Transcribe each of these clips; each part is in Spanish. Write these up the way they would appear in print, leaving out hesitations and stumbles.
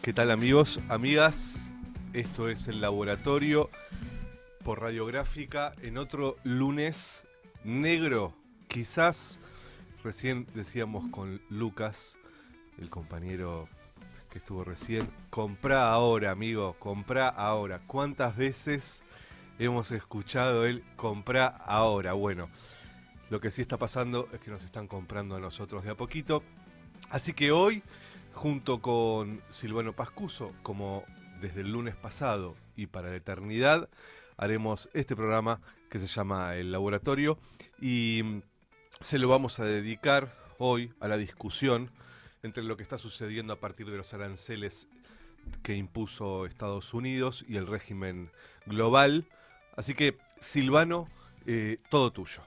¿Qué tal amigos, amigas? Esto es El Laboratorio por Radiográfica en otro lunes negro. Quizás recién decíamos con Lucas, el compañero que estuvo recién, comprá ahora, amigo, comprá ahora. ¿Cuántas veces hemos escuchado el comprá ahora? Bueno, lo que sí está pasando es que nos están comprando a nosotros de a poquito. Así que hoy, junto con Silvano Pascuso, como desde el lunes pasado y para la eternidad, haremos este programa que se llama El Laboratorio y se lo vamos a dedicar hoy a la discusión entre lo que está sucediendo a partir de los aranceles que impuso Estados Unidos y el régimen global. Así que, Silvano, todo tuyo.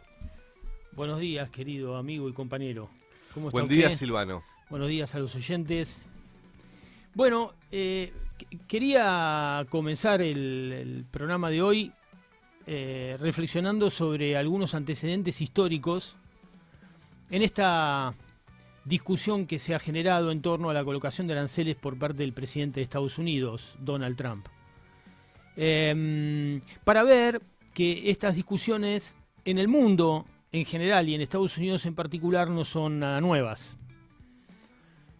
Buenos días, querido amigo y compañero. ¿Cómo está Buen usted? día, Silvano. Buenos días a los oyentes. Bueno, quería comenzar el programa de hoy reflexionando sobre algunos antecedentes históricos en esta discusión que se ha generado en torno a la colocación de aranceles por parte del presidente de Estados Unidos, Donald Trump. Para ver que estas discusiones en el mundo en general y en Estados Unidos en particular no son nada nuevas.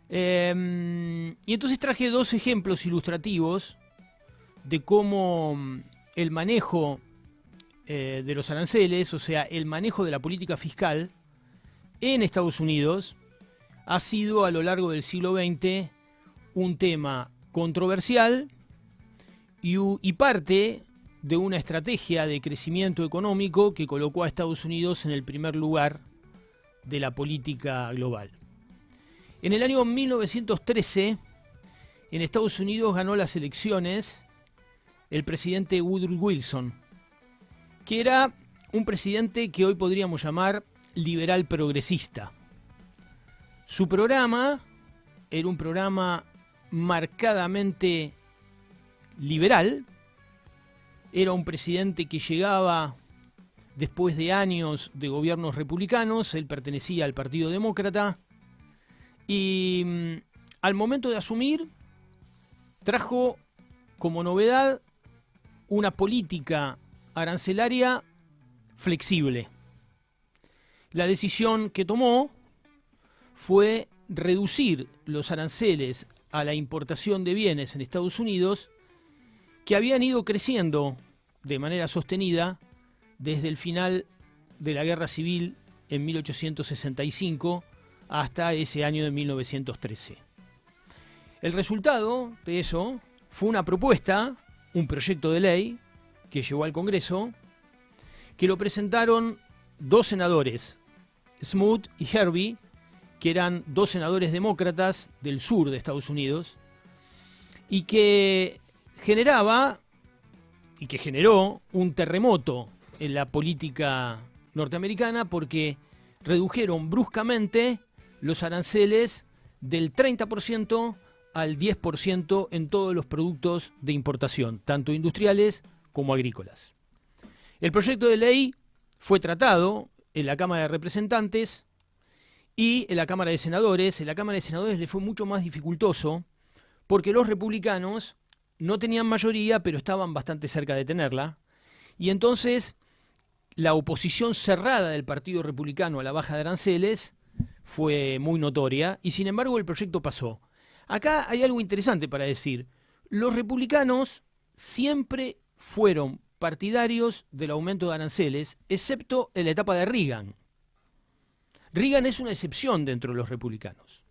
Y entonces traje dos ejemplos ilustrativos de cómo el manejo de los aranceles, o sea, el manejo de la política fiscal en Estados Unidos ha sido a lo largo del siglo XX un tema controversial y parte de una estrategia de crecimiento económico que colocó a Estados Unidos en el primer lugar de la política global. En el año 1913, en Estados Unidos ganó las elecciones el presidente Woodrow Wilson, que era un presidente que hoy podríamos llamar liberal progresista. Su programa era un programa marcadamente liberal. Era un presidente que llegaba después de años de gobiernos republicanos. Él pertenecía al Partido Demócrata y al momento de asumir trajo como novedad una política arancelaria flexible. La decisión que tomó fue reducir los aranceles a la importación de bienes en Estados Unidos que habían ido creciendo de manera sostenida desde el final de la Guerra Civil en 1865 hasta ese año de 1913. El resultado de eso fue una propuesta, un proyecto de ley que llegó al Congreso, que lo presentaron dos senadores, Smoot y Herbie, que eran dos senadores demócratas del sur de Estados Unidos, y que generaba y que generó un terremoto en la política norteamericana porque redujeron bruscamente los aranceles del 30% al 10% en todos los productos de importación, tanto industriales como agrícolas. El proyecto de ley fue tratado en la Cámara de Representantes y en la Cámara de Senadores. En la Cámara de Senadores le fue mucho más dificultoso porque los republicanos no tenían mayoría, pero estaban bastante cerca de tenerla. Y entonces la oposición cerrada del Partido Republicano a la baja de aranceles fue muy notoria y sin embargo el proyecto pasó. Acá hay algo interesante para decir. Los republicanos siempre fueron partidarios del aumento de aranceles, excepto en la etapa de Reagan. Reagan es una excepción dentro de los republicanos.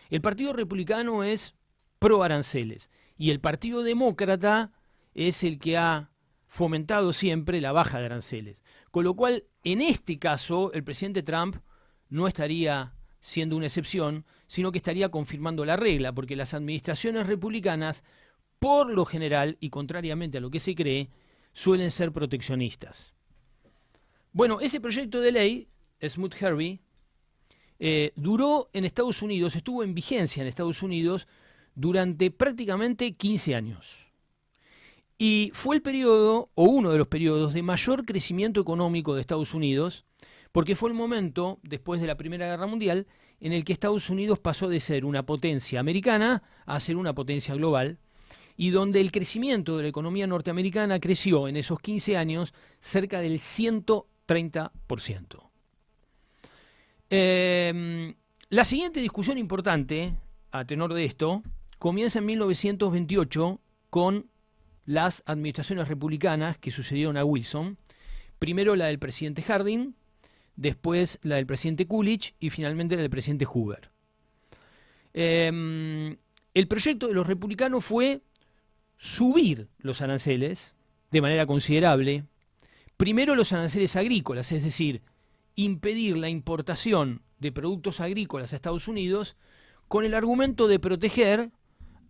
El Partido Republicano es pro aranceles. Y el Partido Demócrata es el que ha fomentado siempre la baja de aranceles. Con lo cual, en este caso, el presidente Trump no estaría siendo una excepción, sino que estaría confirmando la regla, porque las administraciones republicanas, por lo general, y contrariamente a lo que se cree, suelen ser proteccionistas. Bueno, ese proyecto de ley, Smoot-Herbie, duró en Estados Unidos, estuvo en vigencia en Estados Unidos durante prácticamente 15 años. Y fue el periodo, o uno de los periodos, de mayor crecimiento económico de Estados Unidos, porque fue el momento, después de la Primera Guerra Mundial, en el que Estados Unidos pasó de ser una potencia americana a ser una potencia global, y donde el crecimiento de la economía norteamericana creció en esos 15 años cerca del 130%. La siguiente discusión importante, a tenor de esto, comienza en 1928 con las administraciones republicanas que sucedieron a Wilson. Primero la del presidente Harding, después la del presidente Coolidge y finalmente la del presidente Hoover. El proyecto de los republicanos fue subir los aranceles de manera considerable. Primero los aranceles agrícolas, es decir, impedir la importación de productos agrícolas a Estados Unidos con el argumento de proteger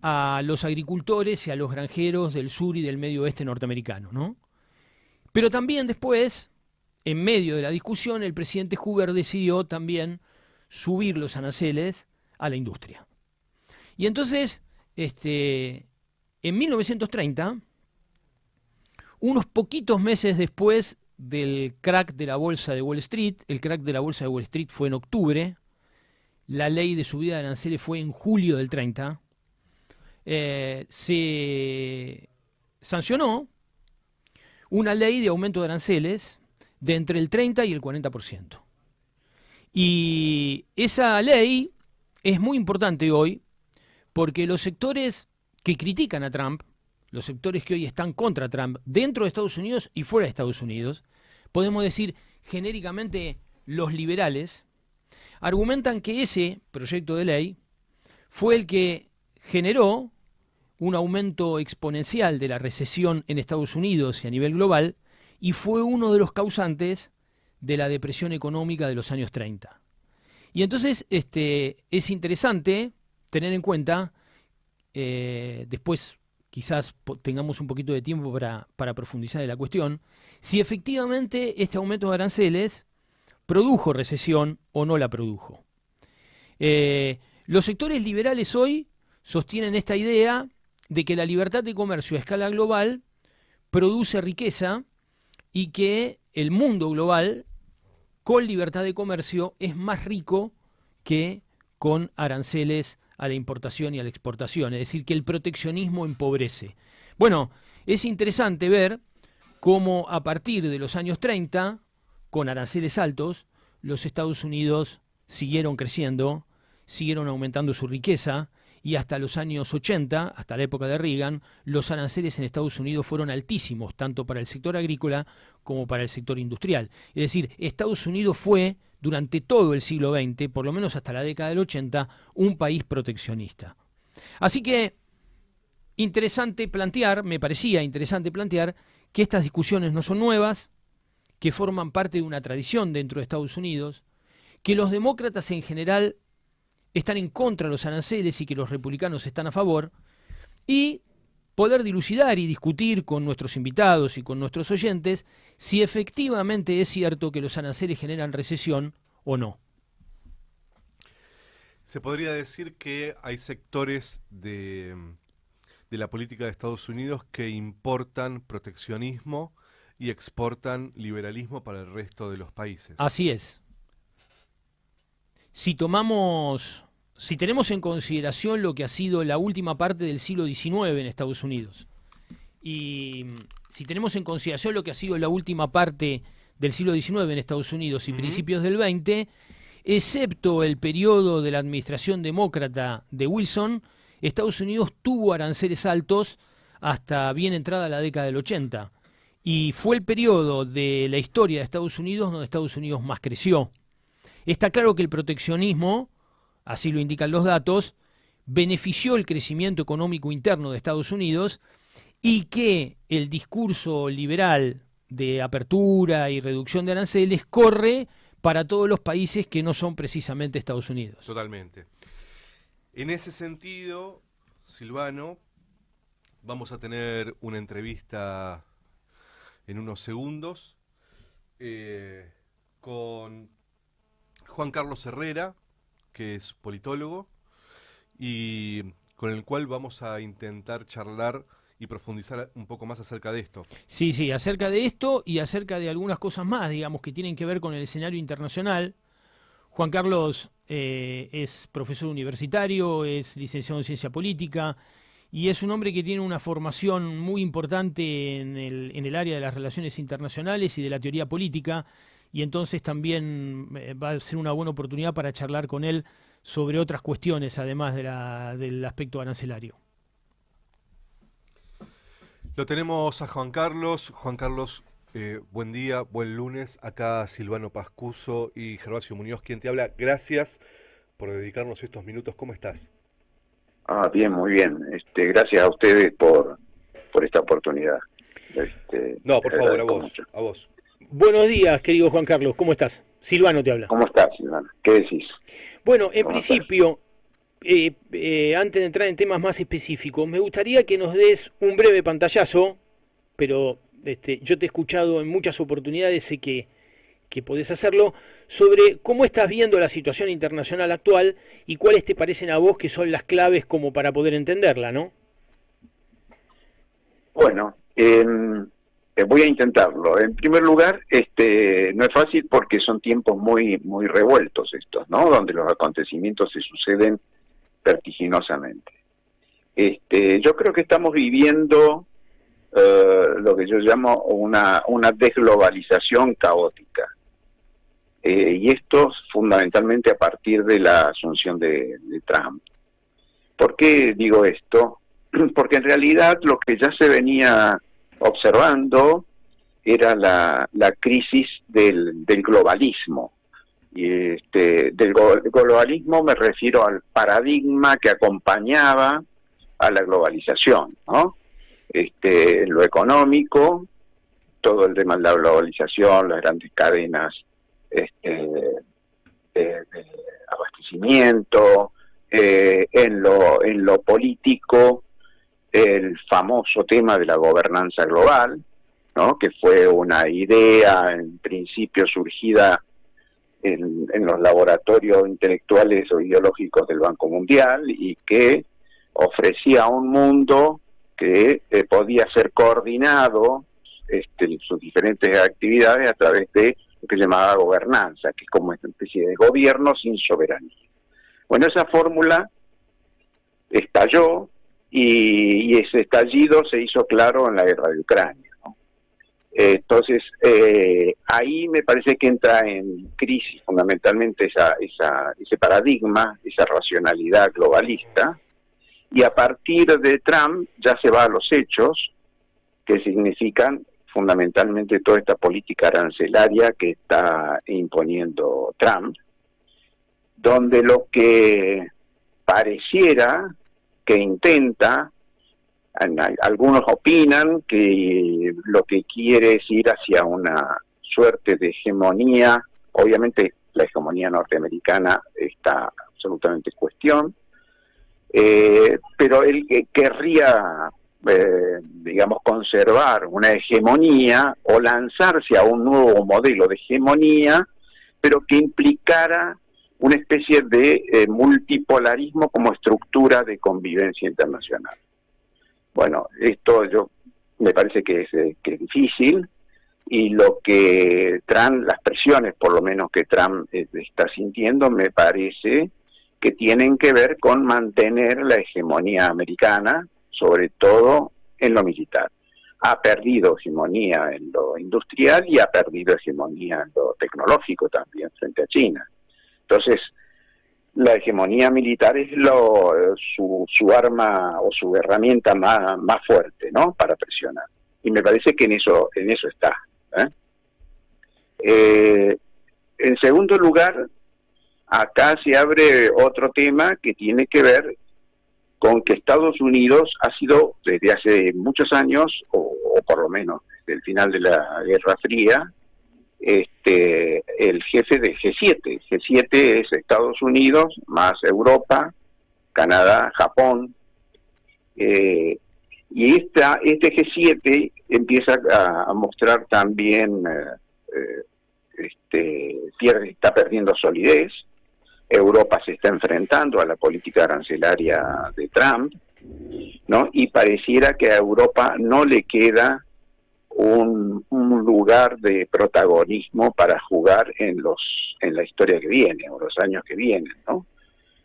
a los agricultores y a los granjeros del sur y del medio oeste norteamericano, ¿no? Pero también después, en medio de la discusión, el presidente Hoover decidió también subir los aranceles a la industria. Y entonces, en 1930, unos poquitos meses después del crack de la bolsa de Wall Street, el crack de la bolsa de Wall Street fue en octubre, la ley de subida de aranceles fue en julio del 30, se sancionó una ley de aumento de aranceles de entre el 30 y el 40%. Y esa ley es muy importante hoy porque los sectores que critican a Trump, los sectores que hoy están contra Trump, dentro de Estados Unidos y fuera de Estados Unidos, podemos decir genéricamente los liberales, argumentan que ese proyecto de ley fue el que generó un aumento exponencial de la recesión en Estados Unidos y a nivel global, y fue uno de los causantes de la depresión económica de los años 30. Y entonces es interesante tener en cuenta, después quizás tengamos un poquito de tiempo para profundizar en la cuestión, si efectivamente este aumento de aranceles produjo recesión o no la produjo. Los sectores liberales hoy sostienen esta idea de que la libertad de comercio a escala global produce riqueza y que el mundo global con libertad de comercio es más rico que con aranceles a la importación y a la exportación, es decir, que el proteccionismo empobrece. Bueno, es interesante ver cómo a partir de los años 30, con aranceles altos, los Estados Unidos siguieron creciendo, siguieron aumentando su riqueza, y hasta los años 80, hasta la época de Reagan, los aranceles en Estados Unidos fueron altísimos, tanto para el sector agrícola como para el sector industrial. Es decir, Estados Unidos fue, durante todo el siglo XX, por lo menos hasta la década del 80, un país proteccionista. Así que, interesante plantear, me parecía interesante plantear, que estas discusiones no son nuevas, que forman parte de una tradición dentro de Estados Unidos, que los demócratas en general están en contra de los aranceles y que los republicanos están a favor, y poder dilucidar y discutir con nuestros invitados y con nuestros oyentes si efectivamente es cierto que los aranceles generan recesión o no. Se podría decir que hay sectores de la política de Estados Unidos que importan proteccionismo y exportan liberalismo para el resto de los países. Así es. Si tenemos en consideración lo que ha sido la última parte del siglo XIX en Estados Unidos, y si tenemos en consideración lo que ha sido la última parte del siglo XIX en Estados Unidos y principios del XX, excepto el periodo de la administración demócrata de Wilson, Estados Unidos tuvo aranceles altos hasta bien entrada la década del 80. Y fue el periodo de la historia de Estados Unidos donde Estados Unidos más creció. Está claro que el proteccionismo, así lo indican los datos, benefició el crecimiento económico interno de Estados Unidos y que el discurso liberal de apertura y reducción de aranceles corre para todos los países que no son precisamente Estados Unidos. Totalmente. En ese sentido, Silvano, vamos a tener una entrevista en unos segundos con Juan Carlos Herrera, que es politólogo, y con el cual vamos a intentar charlar y profundizar un poco más acerca de esto. Sí, acerca de esto y acerca de algunas cosas más, digamos, que tienen que ver con el escenario internacional. Juan Carlos es profesor universitario, es licenciado en Ciencia Política y es un hombre que tiene una formación muy importante en el área de las relaciones internacionales y de la teoría política, y entonces también va a ser una buena oportunidad para charlar con él sobre otras cuestiones, además del aspecto arancelario. Lo tenemos a Juan Carlos. Juan Carlos, buen día, buen lunes. Acá Silvano Pascuso y Gervasio Muñoz, quien te habla. Gracias por dedicarnos estos minutos. ¿Cómo estás? Bien, muy bien. Gracias a ustedes por esta oportunidad. No, por favor, a vos. Buenos días, querido Juan Carlos. ¿Cómo estás? Silvano te habla. ¿Cómo estás, Silvano? ¿Qué decís? Bueno, en principio, antes de entrar en temas más específicos, me gustaría que nos des un breve pantallazo, pero yo te he escuchado en muchas oportunidades, sé que podés hacerlo, sobre cómo estás viendo la situación internacional actual y cuáles te parecen a vos que son las claves como para poder entenderla, ¿no? Bueno, voy a intentarlo. En primer lugar, no es fácil porque son tiempos muy revueltos estos, ¿no? Donde los acontecimientos se suceden vertiginosamente. Yo creo que estamos viviendo lo que yo llamo una desglobalización caótica. Y esto fundamentalmente a partir de la asunción de Trump. ¿Por qué digo esto? Porque en realidad lo que ya se venía observando era la crisis del globalismo. Y del globalismo me refiero al paradigma que acompañaba a la globalización, ¿no? Lo económico, todo el tema de la globalización, las grandes cadenas de abastecimiento, en lo político, el famoso tema de la gobernanza global, ¿no? Que fue una idea en principio surgida en los laboratorios intelectuales o ideológicos del Banco Mundial y que ofrecía un mundo que podía ser coordinado sus diferentes actividades a través de lo que se llamaba gobernanza, que es como una especie de gobierno sin soberanía. Bueno, esa fórmula estalló y ese estallido se hizo claro en la guerra de Ucrania, ¿no? Entonces, ahí me parece que entra en crisis fundamentalmente ese paradigma, esa racionalidad globalista, y a partir de Trump ya se va a los hechos, que significan fundamentalmente toda esta política arancelaria que está imponiendo Trump, donde lo que pareciera que intenta, algunos opinan que lo que quiere es ir hacia una suerte de hegemonía. Obviamente la hegemonía norteamericana está absolutamente en cuestión, pero él querría, digamos, conservar una hegemonía o lanzarse a un nuevo modelo de hegemonía, pero que implicara una especie de multipolarismo como estructura de convivencia internacional. Bueno, esto me parece que es difícil, y lo que Trump, las presiones por lo menos que Trump está sintiendo, me parece que tienen que ver con mantener la hegemonía americana, sobre todo en lo militar. Ha perdido hegemonía en lo industrial y ha perdido hegemonía en lo tecnológico también frente a China. Entonces, la hegemonía militar es su arma o su herramienta más fuerte, ¿no?, para presionar. Y me parece que en eso está. En segundo lugar, acá se abre otro tema que tiene que ver con que Estados Unidos ha sido desde hace muchos años, o por lo menos desde el final de la Guerra Fría, el jefe del G7. G7 es Estados Unidos más Europa, Canadá, Japón, y este G7 empieza a mostrar también, está perdiendo solidez. Europa se está enfrentando a la política arancelaria de Trump, ¿no? Y pareciera que a Europa no le queda un lugar de protagonismo para jugar en la historia que viene, o los años que vienen, ¿no?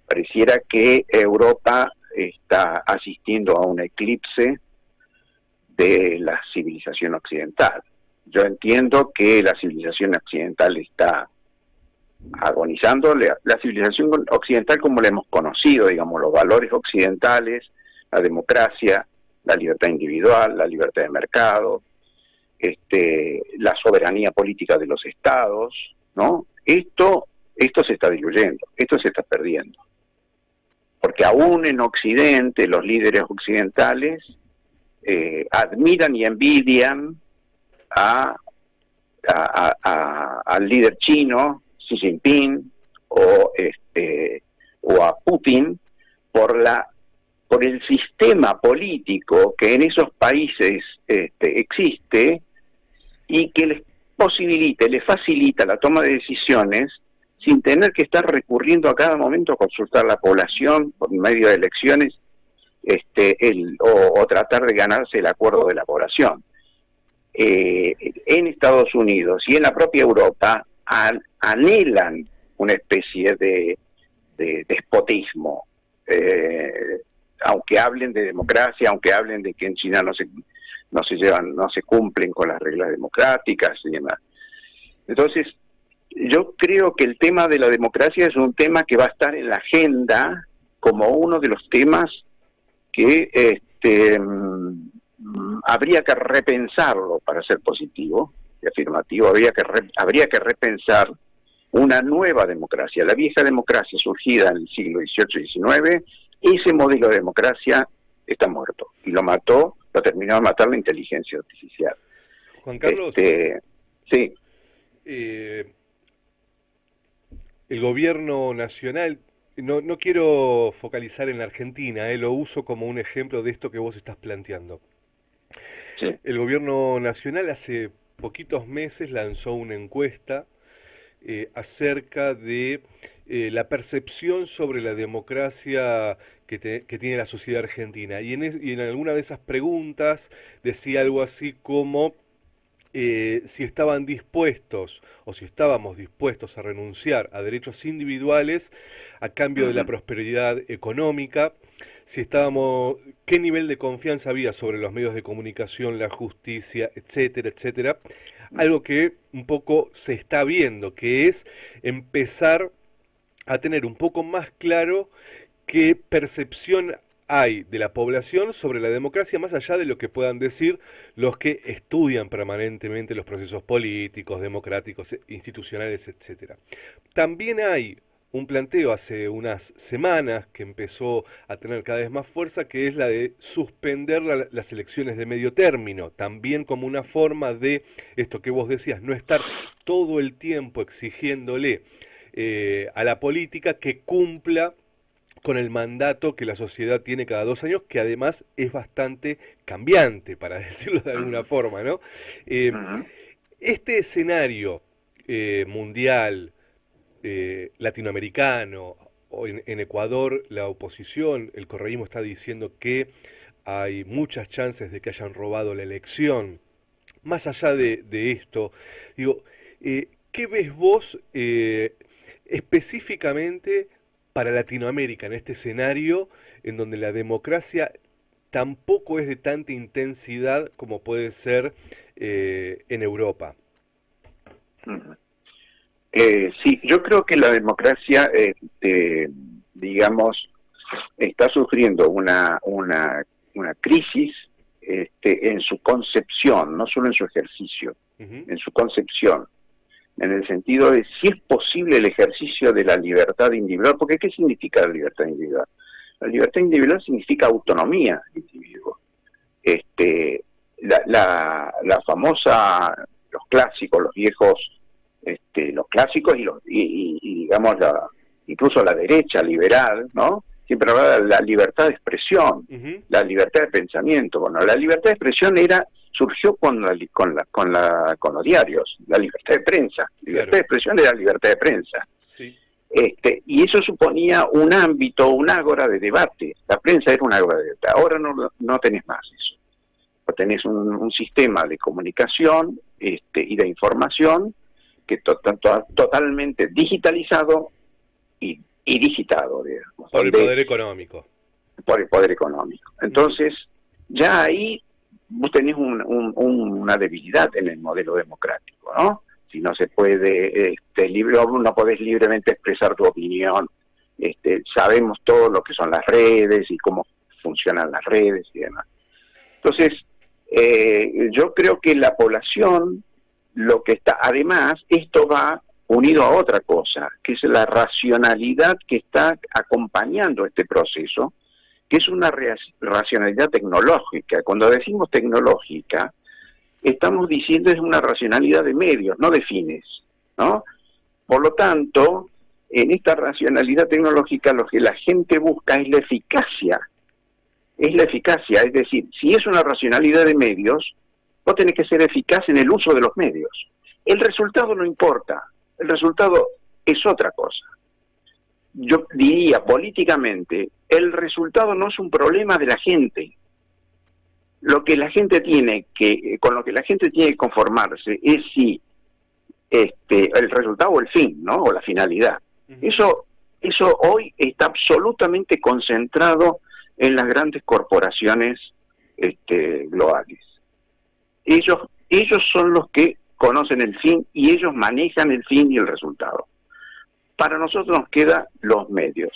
Pareciera que Europa está asistiendo a un eclipse de la civilización occidental. Yo entiendo que la civilización occidental está agonizando, la civilización occidental como la hemos conocido, digamos, los valores occidentales, la democracia, la libertad individual, la libertad de mercado, la soberanía política de los estados, ¿no? Esto se está diluyendo, esto se está perdiendo. Porque aún en Occidente, los líderes occidentales admiran y envidian al líder chino, Xi Jinping, o a Putin, por el sistema político que en esos países existe y que les facilita la toma de decisiones sin tener que estar recurriendo a cada momento a consultar a la población por medio de elecciones o tratar de ganarse el acuerdo de la población. En Estados Unidos y en la propia Europa anhelan una especie de despotismo, aunque hablen de democracia, aunque hablen de que en China no se cumplen con las reglas democráticas y demás. Entonces, yo creo que el tema de la democracia es un tema que va a estar en la agenda como uno de los temas que habría que repensarlo para ser positivo y afirmativo. Habría que repensar una nueva democracia. La vieja democracia surgida en el siglo XVIII y XIX, ese modelo de democracia está muerto y lo terminó de matar la inteligencia artificial. Juan Carlos, sí. El gobierno nacional, no quiero focalizar en la Argentina, lo uso como un ejemplo de esto que vos estás planteando. Sí. El gobierno nacional hace poquitos meses lanzó una encuesta acerca de la percepción sobre la democracia que tiene la sociedad argentina. Y en alguna de esas preguntas decía algo así como si estaban dispuestos o si estábamos dispuestos a renunciar a derechos individuales a cambio de la prosperidad económica, qué nivel de confianza había sobre los medios de comunicación, la justicia, etcétera, etcétera. Algo que un poco se está viendo, que es empezar a tener un poco más claro qué percepción hay de la población sobre la democracia, más allá de lo que puedan decir los que estudian permanentemente los procesos políticos, democráticos, institucionales, etcétera. También hay un planteo hace unas semanas que empezó a tener cada vez más fuerza, que es la de suspender las elecciones de medio término, también como una forma de, esto que vos decías, no estar todo el tiempo exigiéndole a la política que cumpla con el mandato que la sociedad tiene cada 2 años, que además es bastante cambiante, para decirlo de alguna forma, ¿no? Este escenario mundial, latinoamericano, o en Ecuador la oposición, el correísmo está diciendo que hay muchas chances de que hayan robado la elección. Más allá de esto, digo, ¿qué ves vos específicamente para Latinoamérica en este escenario en donde la democracia tampoco es de tanta intensidad como puede ser en Europa? Sí, yo creo que la democracia, digamos, está sufriendo una crisis en su concepción, no solo en su ejercicio, en su concepción, en el sentido de si es posible el ejercicio de la libertad individual, porque ¿qué significa la libertad individual? La libertad individual significa autonomía del individuo. La famosa, los clásicos, los viejos, los clásicos y digamos incluso la derecha liberal, ¿no? Siempre hablaba de la libertad de expresión, la libertad de pensamiento. Bueno, la libertad de expresión surgió con los diarios, la libertad de prensa. Libertad de expresión era libertad de prensa. Sí. Y eso suponía un ámbito, un ágora de debate. La prensa era un ágora de debate. Ahora no tenés más eso. Tenés un sistema de comunicación y de información que totalmente digitalizado y digitado, digamos. Por el poder económico. Por el poder económico. Entonces, ya ahí vos tenés una debilidad en el modelo democrático, ¿no? Si no se puede, no podés libremente expresar tu opinión. Sabemos todo lo que son las redes y cómo funcionan las redes y demás. Entonces, yo creo que la población, lo que está, además, esto va unido a otra cosa, que es la racionalidad que está acompañando este proceso, que es una racionalidad tecnológica. Cuando decimos tecnológica, estamos diciendo es una racionalidad de medios, no de fines, ¿no? Por lo tanto, en esta racionalidad tecnológica lo que la gente busca es la eficacia. Es la eficacia, es decir, si es una racionalidad de medios, vos tenés que ser eficaz en el uso de los medios. El resultado no importa, el resultado es otra cosa. Yo diría políticamente, el resultado no es un problema de la gente. Lo que la gente con lo que la gente tiene que conformarse es si el resultado o el fin, ¿no? O la finalidad. Eso hoy está absolutamente concentrado en las grandes corporaciones globales. Ellos son los que conocen el fin y ellos manejan el fin y el resultado. Para nosotros nos quedan los medios.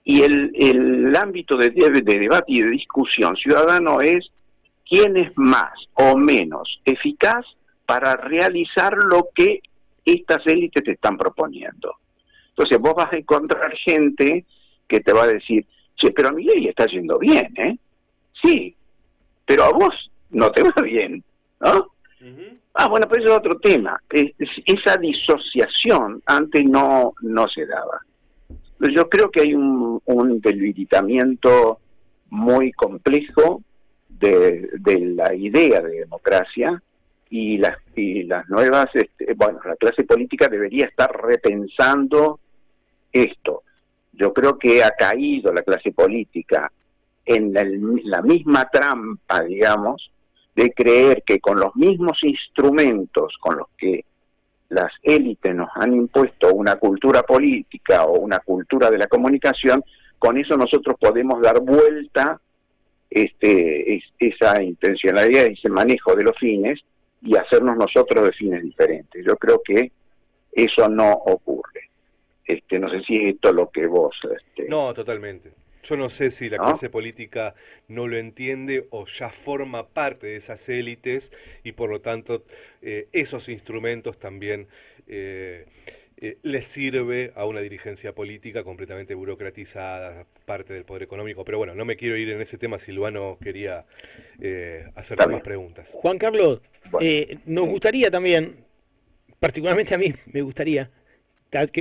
Y el ámbito de debate y de discusión ciudadano es quién es más o menos eficaz para realizar lo que estas élites te están proponiendo. Entonces vos vas a encontrar gente que te va a decir, che, pero a Milei está yendo bien, ¿eh? Sí, pero a vos no te va bien, ¿no? Bueno, pero eso es otro tema. Esa disociación antes no se daba. Yo creo que hay un debilitamiento muy complejo de la idea de democracia y las nuevas, la clase política debería estar repensando esto. Yo creo que ha caído la clase política en la misma trampa, digamos, de creer que con los mismos instrumentos con los que las élites nos han impuesto una cultura política o una cultura de la comunicación, con eso nosotros podemos dar vuelta esa intencionalidad, ese manejo de los fines y hacernos nosotros de fines diferentes. Yo creo que eso no ocurre. No sé si es esto lo que vos... No, totalmente. Yo no sé si la clase política no lo entiende o ya forma parte de esas élites y por lo tanto esos instrumentos también les sirve a una dirigencia política completamente burocratizada, parte del poder económico. Pero bueno, no me quiero ir en ese tema. Silvano quería hacerte más preguntas. Juan Carlos, nos gustaría también, particularmente a mí me gustaría,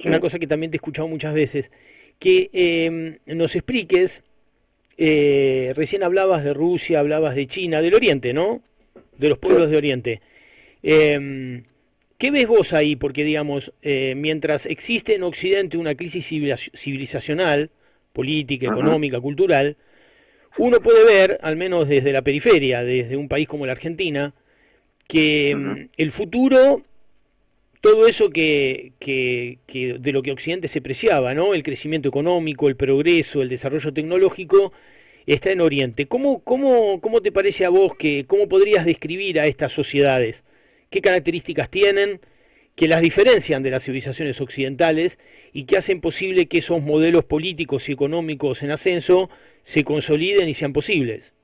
una cosa que también te he escuchado muchas veces, que nos expliques, recién hablabas de Rusia, hablabas de China, del Oriente, ¿no? De los pueblos de Oriente. ¿Qué ves vos ahí? Porque, digamos, mientras existe en Occidente una crisis civilizacional, política, económica, cultural, uno puede ver, al menos desde la periferia, desde un país como la Argentina, que el futuro... Todo eso que de lo que Occidente se preciaba, ¿no? El crecimiento económico, el progreso, el desarrollo tecnológico, está en Oriente. ¿Cómo te parece a vos cómo podrías describir a estas sociedades? ¿Qué características tienen que las diferencian de las civilizaciones occidentales y que hacen posible que esos modelos políticos y económicos en ascenso se consoliden y sean posibles?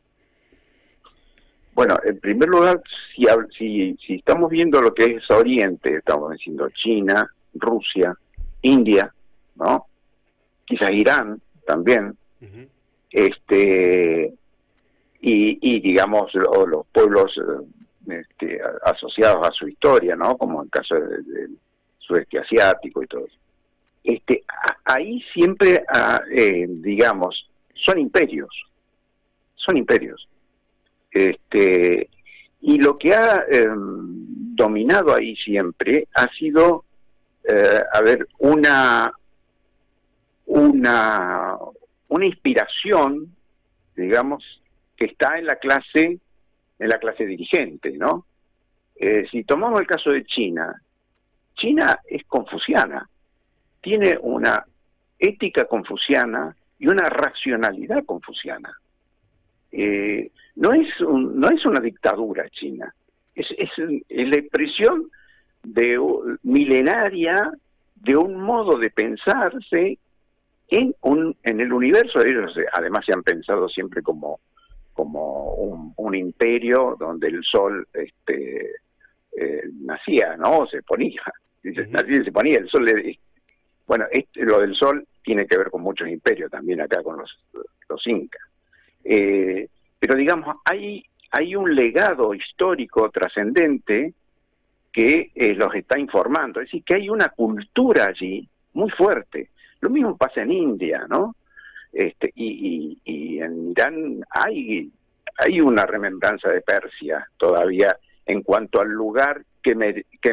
Bueno, en primer lugar, si estamos viendo lo que es Oriente, estamos diciendo China, Rusia, India, ¿no? Quizás Irán también, y digamos los pueblos asociados a su historia, ¿no? Como el caso del sudeste asiático y todo eso. Ahí siempre, digamos, son imperios. Y lo que ha dominado ahí siempre ha sido, una una inspiración, digamos, que está en la clase dirigente, ¿no? Si tomamos el caso de China, China es confuciana, tiene una ética confuciana y una racionalidad confuciana. No es una dictadura China, es la expresión milenaria de un modo de pensarse en el universo. Ellos además se han pensado siempre como un imperio donde el sol nacía, ¿no? Se ponía, nacía, se ponía, el sol bueno, lo del sol tiene que ver con muchos imperios también acá con los incas. Pero digamos, hay un legado histórico trascendente que los está informando, es decir, que hay una cultura allí muy fuerte. Lo mismo pasa en India, ¿no? Y en Irán hay una remembranza de Persia todavía en cuanto al lugar que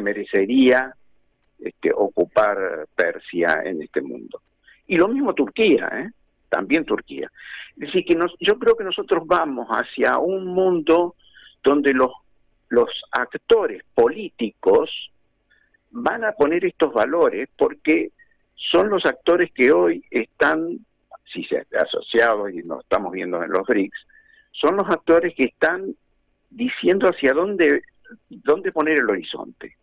merecería ocupar Persia en este mundo. Y lo mismo Turquía, también Turquía. Es decir, que yo creo que nosotros vamos hacia un mundo donde los actores políticos van a poner estos valores porque son los actores que hoy están, si se ha asociado y nos estamos viendo en los BRICS, son los actores que están diciendo hacia dónde poner el horizonte.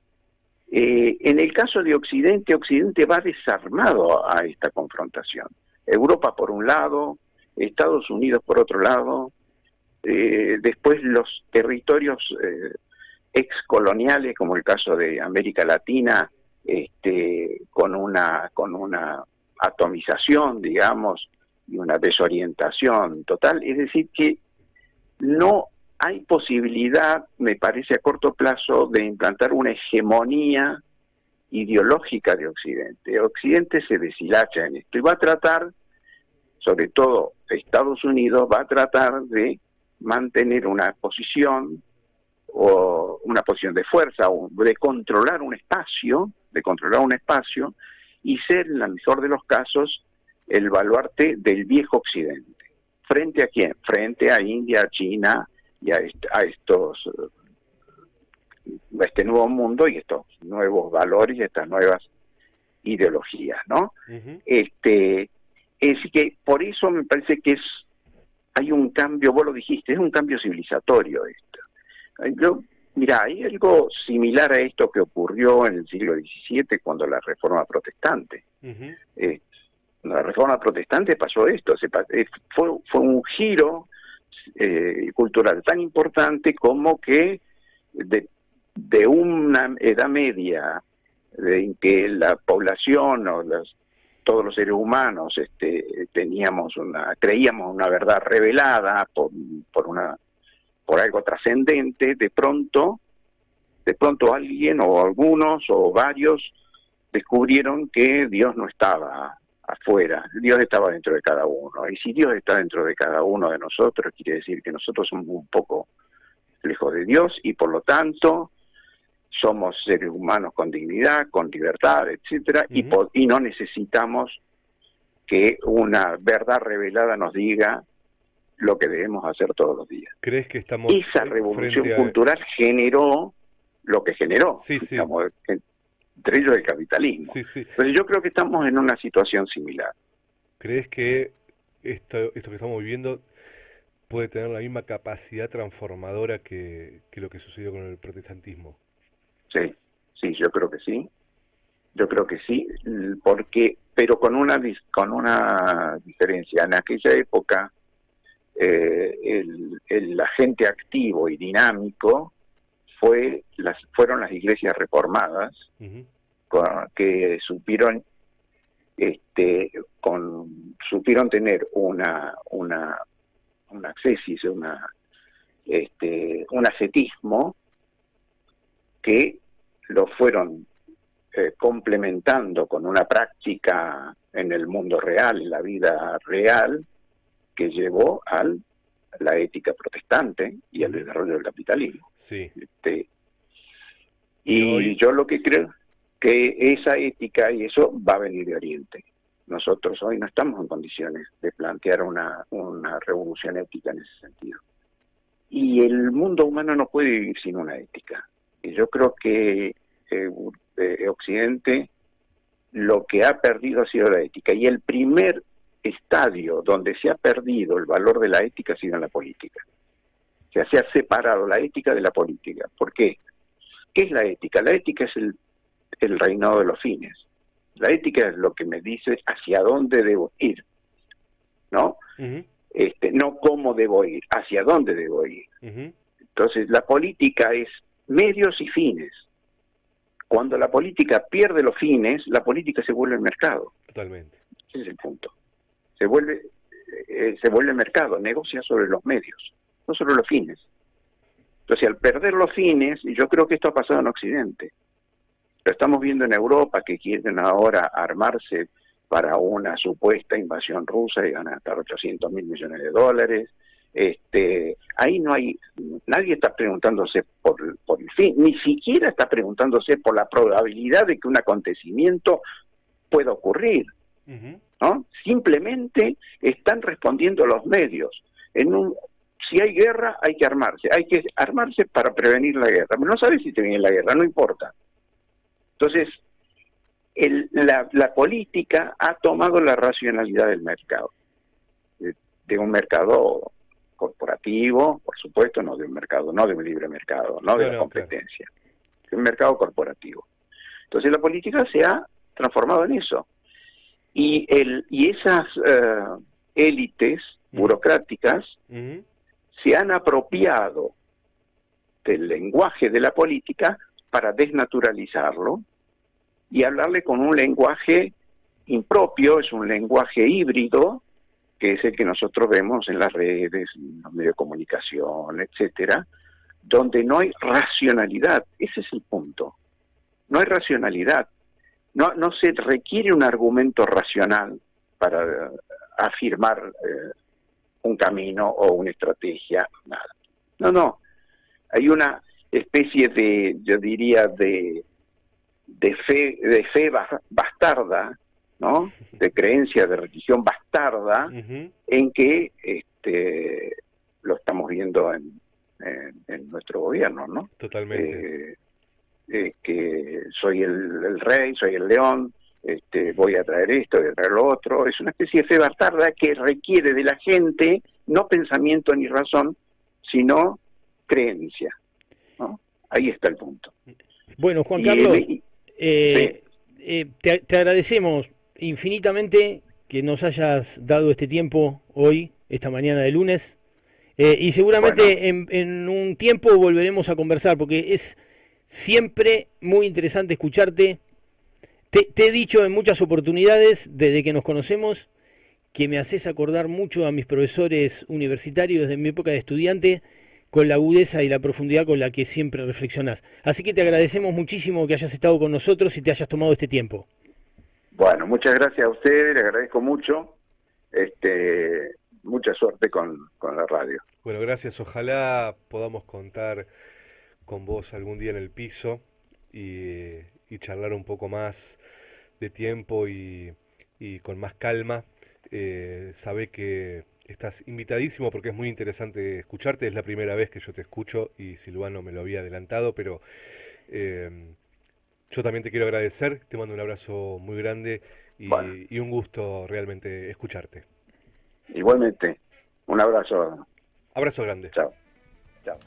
En el caso de Occidente va desarmado a esta confrontación. Europa por un lado, Estados Unidos por otro lado, después los territorios excoloniales, como el caso de América Latina, con una atomización, digamos, y una desorientación total. Es decir, que no hay posibilidad, me parece, a corto plazo, de implantar una hegemonía ideológica de Occidente. Occidente se deshilacha en esto y va a tratar, sobre todo Estados Unidos, va a tratar de mantener una posición o una posición de fuerza, o de controlar un espacio, y ser, en el mejor de los casos, el baluarte del viejo Occidente. ¿Frente a quién? Frente a India, a China y a este nuevo mundo y estos nuevos valores y estas nuevas ideologías, ¿no? Uh-huh. Es que por eso me parece que hay un cambio, vos lo dijiste, es un cambio civilizatorio esto. Mirá, hay algo similar a esto que ocurrió en el siglo XVII cuando la Reforma Protestante. Uh-huh. La Reforma Protestante pasó esto, fue un giro cultural tan importante como que de una edad media en que la población o todos los seres humanos creíamos una verdad revelada por algo trascendente, de pronto alguien o algunos o varios descubrieron que Dios no estaba afuera, Dios estaba dentro de cada uno. Y si Dios está dentro de cada uno de nosotros, quiere decir que nosotros somos un poco lejos de Dios y por lo tanto somos seres humanos con dignidad, con libertad, etcétera, uh-huh. y no necesitamos que una verdad revelada nos diga lo que debemos hacer todos los días. ¿Crees que estamos esa revolución cultural generó lo que generó? Sí, sí. Digamos, entre ellos el capitalismo. Sí, sí. Entonces yo creo que estamos en una situación similar. ¿Crees que esto que estamos viviendo puede tener la misma capacidad transformadora que lo que sucedió con el protestantismo? Sí, yo creo que sí. Yo creo que sí, pero con una diferencia. En aquella época el agente activo y dinámico fueron las iglesias reformadas, uh-huh. Que supieron tener una ascesis, un ascetismo que lo fueron complementando con una práctica en el mundo real, en la vida real, que llevó a la ética protestante y al desarrollo del capitalismo. Sí. Y yo lo que creo que esa ética y eso va a venir de Oriente. nosotros hoy no estamos en condiciones de plantear una revolución ética en ese sentido. Y el mundo humano no puede vivir sin una ética. Y yo creo que Occidente lo que ha perdido ha sido la ética. Y el primer estadio donde se ha perdido el valor de la ética ha sido en la política. O sea, se ha separado la ética de la política. ¿Por qué? ¿Qué es la ética? La ética es el reinado de los fines. La ética es lo que me dice hacia dónde debo ir, ¿no? Ujú, No cómo debo ir, hacia dónde debo ir. ujú. Entonces, la política es medios y fines. Cuando la política pierde los fines, la política se vuelve el mercado. Totalmente. Ese es el punto. Se vuelve mercado, negocia sobre los medios, no sobre los fines. Entonces, al perder los fines, y yo creo que esto ha pasado en Occidente, lo estamos viendo en Europa, que quieren ahora armarse para una supuesta invasión rusa y van a gastar 800.000 millones de dólares. Ahí no hay, nadie está preguntándose por el fin, ni siquiera está preguntándose por la probabilidad de que un acontecimiento pueda ocurrir, Ujú. ¿no? Simplemente están respondiendo los medios. Si hay guerra, hay que armarse para prevenir la guerra. No sabes si te viene la guerra, no importa. Entonces, la política ha tomado la racionalidad del mercado, de un mercado corporativo, por supuesto, no de un mercado, no de un libre mercado, no de la competencia, de un mercado corporativo. Entonces la política se ha transformado en eso. Y esas élites burocráticas se han apropiado del lenguaje de la política para desnaturalizarlo y hablarle con un lenguaje impropio, es un lenguaje híbrido, que es el que nosotros vemos en las redes, en los medios de comunicación, etcétera, donde no hay racionalidad. Ese es el punto. No hay racionalidad. No se requiere un argumento racional para afirmar un camino o una estrategia, nada. No. Hay una especie de, yo diría, de fe bastarda, ¿no? De creencia, de religión bastarda, en que lo estamos viendo en nuestro gobierno, ¿no? Totalmente. Que soy el rey, soy el león, voy a traer esto, voy a traer lo otro. Es una especie de fe bastarda que requiere de la gente no pensamiento ni razón, sino creencia, ¿no? Ahí está el punto. Bueno, Juan Carlos, te agradecemos infinitamente que nos hayas dado este tiempo hoy, esta mañana de lunes, y seguramente en un tiempo volveremos a conversar, porque es siempre muy interesante escucharte. Te he dicho en muchas oportunidades, desde que nos conocemos, que me haces acordar mucho a mis profesores universitarios de mi época de estudiante, con la agudeza y la profundidad con la que siempre reflexionás. Así que te agradecemos muchísimo que hayas estado con nosotros y te hayas tomado este tiempo. Bueno, muchas gracias a ustedes, le agradezco mucho. Mucha suerte con la radio. Bueno, gracias. Ojalá podamos contar con vos algún día en el piso y charlar un poco más de tiempo y con más calma. Sabe que estás invitadísimo porque es muy interesante escucharte. Es la primera vez que yo te escucho y Silvano me lo había adelantado, pero yo también te quiero agradecer. Te mando un abrazo muy grande y un gusto realmente escucharte. Igualmente, un abrazo. Abrazo grande. Chao. Chao.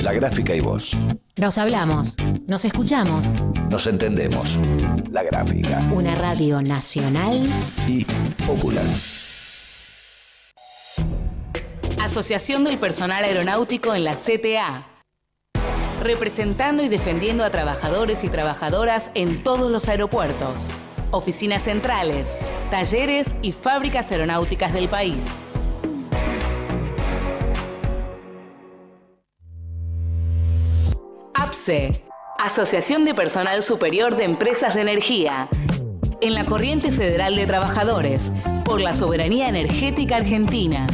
La Gráfica y vos. Nos hablamos, nos escuchamos. Nos entendemos. La Gráfica. Una radio nacional Y popular. Asociación del Personal Aeronáutico en la CTA. Representando y defendiendo a trabajadores y trabajadoras en todos los aeropuertos, oficinas centrales, talleres y fábricas aeronáuticas del país. APSE, Asociación de Personal Superior de Empresas de Energía. En la corriente federal de trabajadores, por la soberanía energética argentina.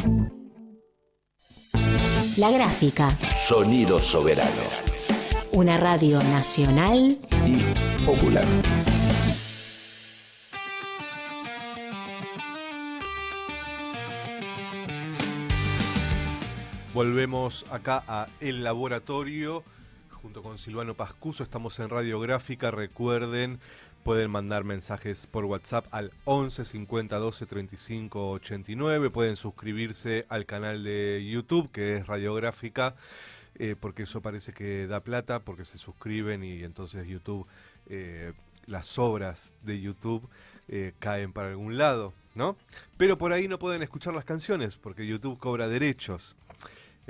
La Gráfica. Sonido soberano. Una radio nacional Y popular. Volvemos acá a El Laboratorio junto con Silvano Pascuso. Estamos en Radiográfica. Recuerden, pueden mandar mensajes por WhatsApp al 11 50 12 35 89. Pueden suscribirse al canal de YouTube, que es Radiográfica, porque eso parece que da plata, porque se suscriben y entonces YouTube, las obras de YouTube caen para algún lado, ¿no? Pero por ahí no pueden escuchar las canciones, porque YouTube cobra derechos.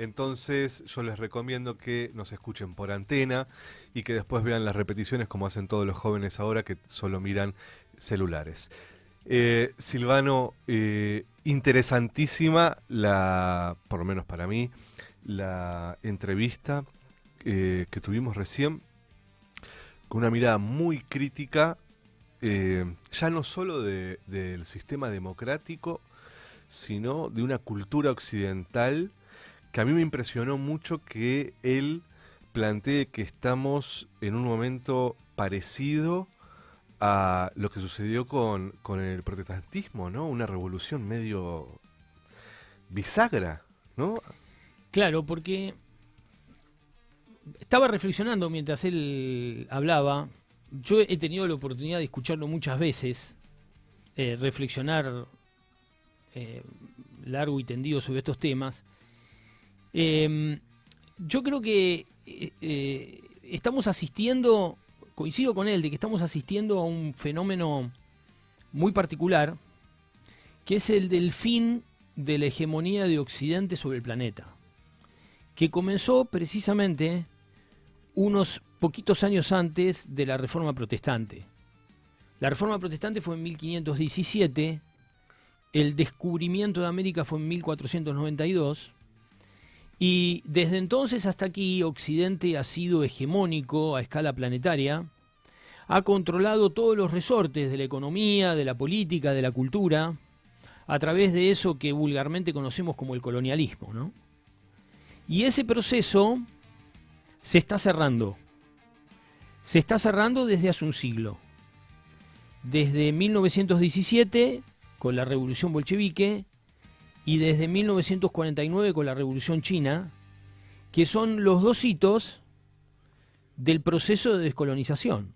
Entonces yo les recomiendo que nos escuchen por antena y que después vean las repeticiones como hacen todos los jóvenes ahora que solo miran celulares. Silvano, interesantísima, por lo menos para mí, la entrevista que tuvimos recién, con una mirada muy crítica, ya no solo del sistema democrático, sino de una cultura occidental, que a mí me impresionó mucho que él plantee que estamos en un momento parecido a lo que sucedió con el protestantismo, ¿no? Una revolución medio bisagra, ¿no? Claro, porque estaba reflexionando mientras él hablaba. Yo he tenido la oportunidad de escucharlo muchas veces, reflexionar largo y tendido sobre estos temas. Yo creo que estamos asistiendo, coincido con él, de que estamos asistiendo a un fenómeno muy particular, que es el del fin de la hegemonía de Occidente sobre el planeta, que comenzó precisamente unos poquitos años antes de la Reforma Protestante. La Reforma Protestante fue en 1517, el descubrimiento de América fue en 1492, y desde entonces hasta aquí Occidente ha sido hegemónico a escala planetaria, ha controlado todos los resortes de la economía, de la política, de la cultura, a través de eso que vulgarmente conocemos como el colonialismo, ¿no? Y ese proceso se está cerrando. Se está cerrando desde hace un siglo. Desde 1917, con la Revolución Bolchevique, y desde 1949 con la Revolución China, que son los dos hitos del proceso de descolonización,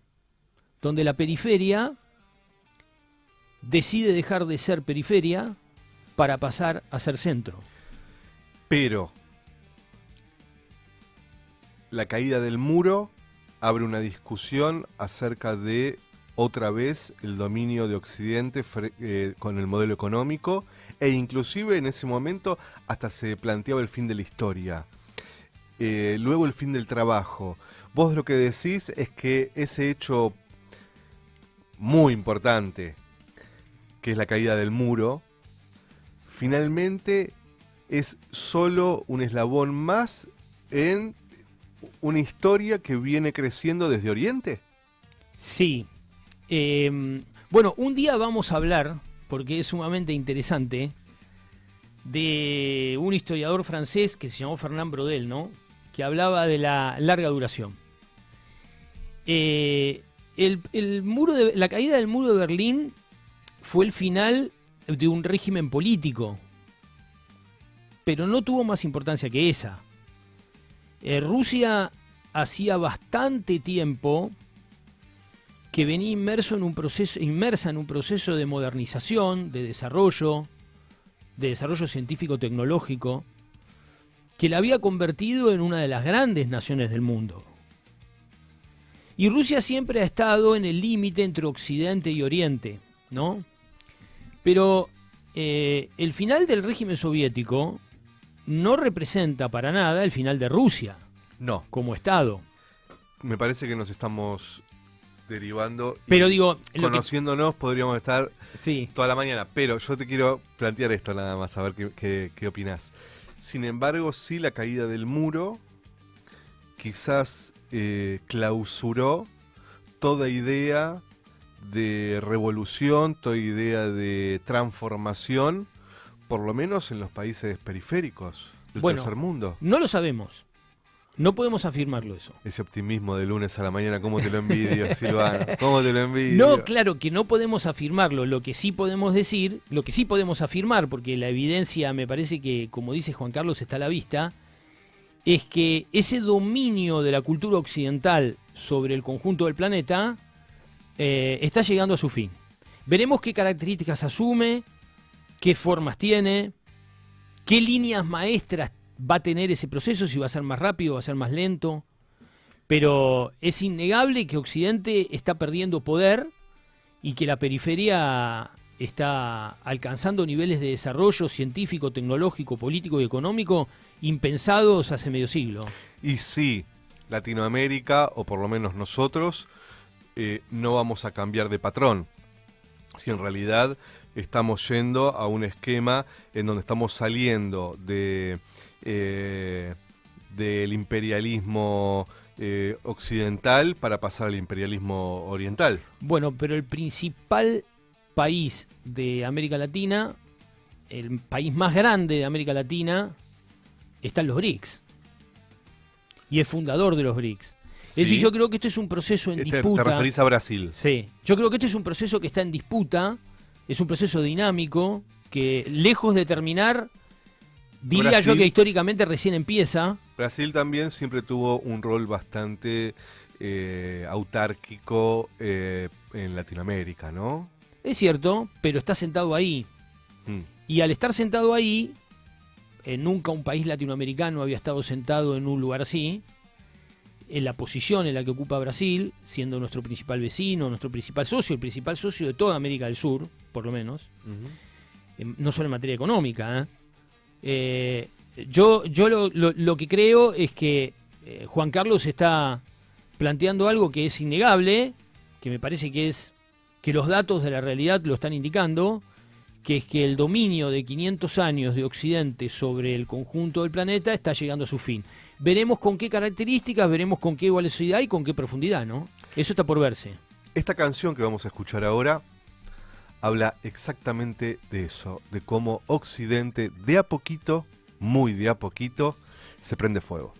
donde la periferia decide dejar de ser periferia para pasar a ser centro. Pero la caída del muro abre una discusión acerca de, otra vez, el dominio de Occidente con el modelo económico, e inclusive en ese momento hasta se planteaba el fin de la historia. Luego el fin del trabajo. Vos lo que decís es que ese hecho muy importante, que es la caída del muro, finalmente es solo un eslabón más en una historia que viene creciendo desde Oriente. Sí. Bueno, un día vamos a hablar, porque es sumamente interesante, de un historiador francés que se llamó Fernand Braudel, ¿no? Que hablaba de la larga duración. La caída del muro de Berlín fue el final de un régimen político, pero no tuvo más importancia que esa. Rusia hacía bastante tiempo que venía inmersa en un proceso de modernización, de desarrollo científico-tecnológico, que la había convertido en una de las grandes naciones del mundo. Y Rusia siempre ha estado en el límite entre Occidente y Oriente, ¿no? Pero el final del régimen soviético no representa para nada el final de Rusia No, como Estado. me parece que nos estamos derivando. Pero y digo, conociéndonos podríamos estar sí, toda la mañana. Pero yo te quiero plantear esto nada más, a ver qué opinás. Sin embargo, sí, la caída del muro quizás clausuró toda idea de revolución, toda idea de transformación, por lo menos en los países periféricos del Bueno, tercer mundo. no lo sabemos. No podemos afirmarlo eso. Ese optimismo de lunes a la mañana, ¿cómo te lo envidio, Silvano? ¿Cómo te lo envidio? No, claro que no podemos afirmarlo. Lo que sí podemos decir, lo que sí podemos afirmar, porque la evidencia me parece que, como dice Juan Carlos, está a la vista, es que ese dominio de la cultura occidental sobre el conjunto del planeta está llegando a su fin. Veremos qué características asume, qué formas tiene, qué líneas maestras va a tener ese proceso, si va a ser más rápido, va a ser más lento. Pero es innegable que Occidente está perdiendo poder y que la periferia está alcanzando niveles de desarrollo científico, tecnológico, político y económico impensados hace medio siglo. Y sí, Latinoamérica, o por lo menos nosotros, no vamos a cambiar de patrón. Si en realidad estamos yendo a un esquema en donde estamos saliendo del imperialismo occidental para pasar al imperialismo oriental. Bueno, pero el principal país de América Latina, el país más grande de América Latina, está en los BRICS. Y es fundador de los BRICS. Sí. Es decir, yo creo que esto es un proceso en disputa. Te referís a Brasil. Sí, yo creo que este es un proceso que está en disputa, es un proceso dinámico, que lejos de terminar, diría yo que históricamente recién empieza. Brasil también siempre tuvo un rol bastante autárquico en Latinoamérica, ¿no? Es cierto, pero está sentado ahí. Y al estar sentado ahí, nunca un país latinoamericano había estado sentado en un lugar así, en la posición en la que ocupa Brasil, siendo nuestro principal vecino, nuestro principal socio, el principal socio de toda América del Sur, por lo menos, no solo en materia económica. Yo lo que creo es que Juan Carlos está planteando algo que es innegable, que me parece que es que los datos de la realidad lo están indicando, que es que el dominio de 500 años de Occidente sobre el conjunto del planeta está llegando a su fin. Veremos con qué características, veremos con qué velocidad y con qué profundidad, ¿no? Eso está por verse. Esta canción que vamos a escuchar ahora habla exactamente de eso, de cómo Occidente de a poquito, muy de a poquito, se prende fuego.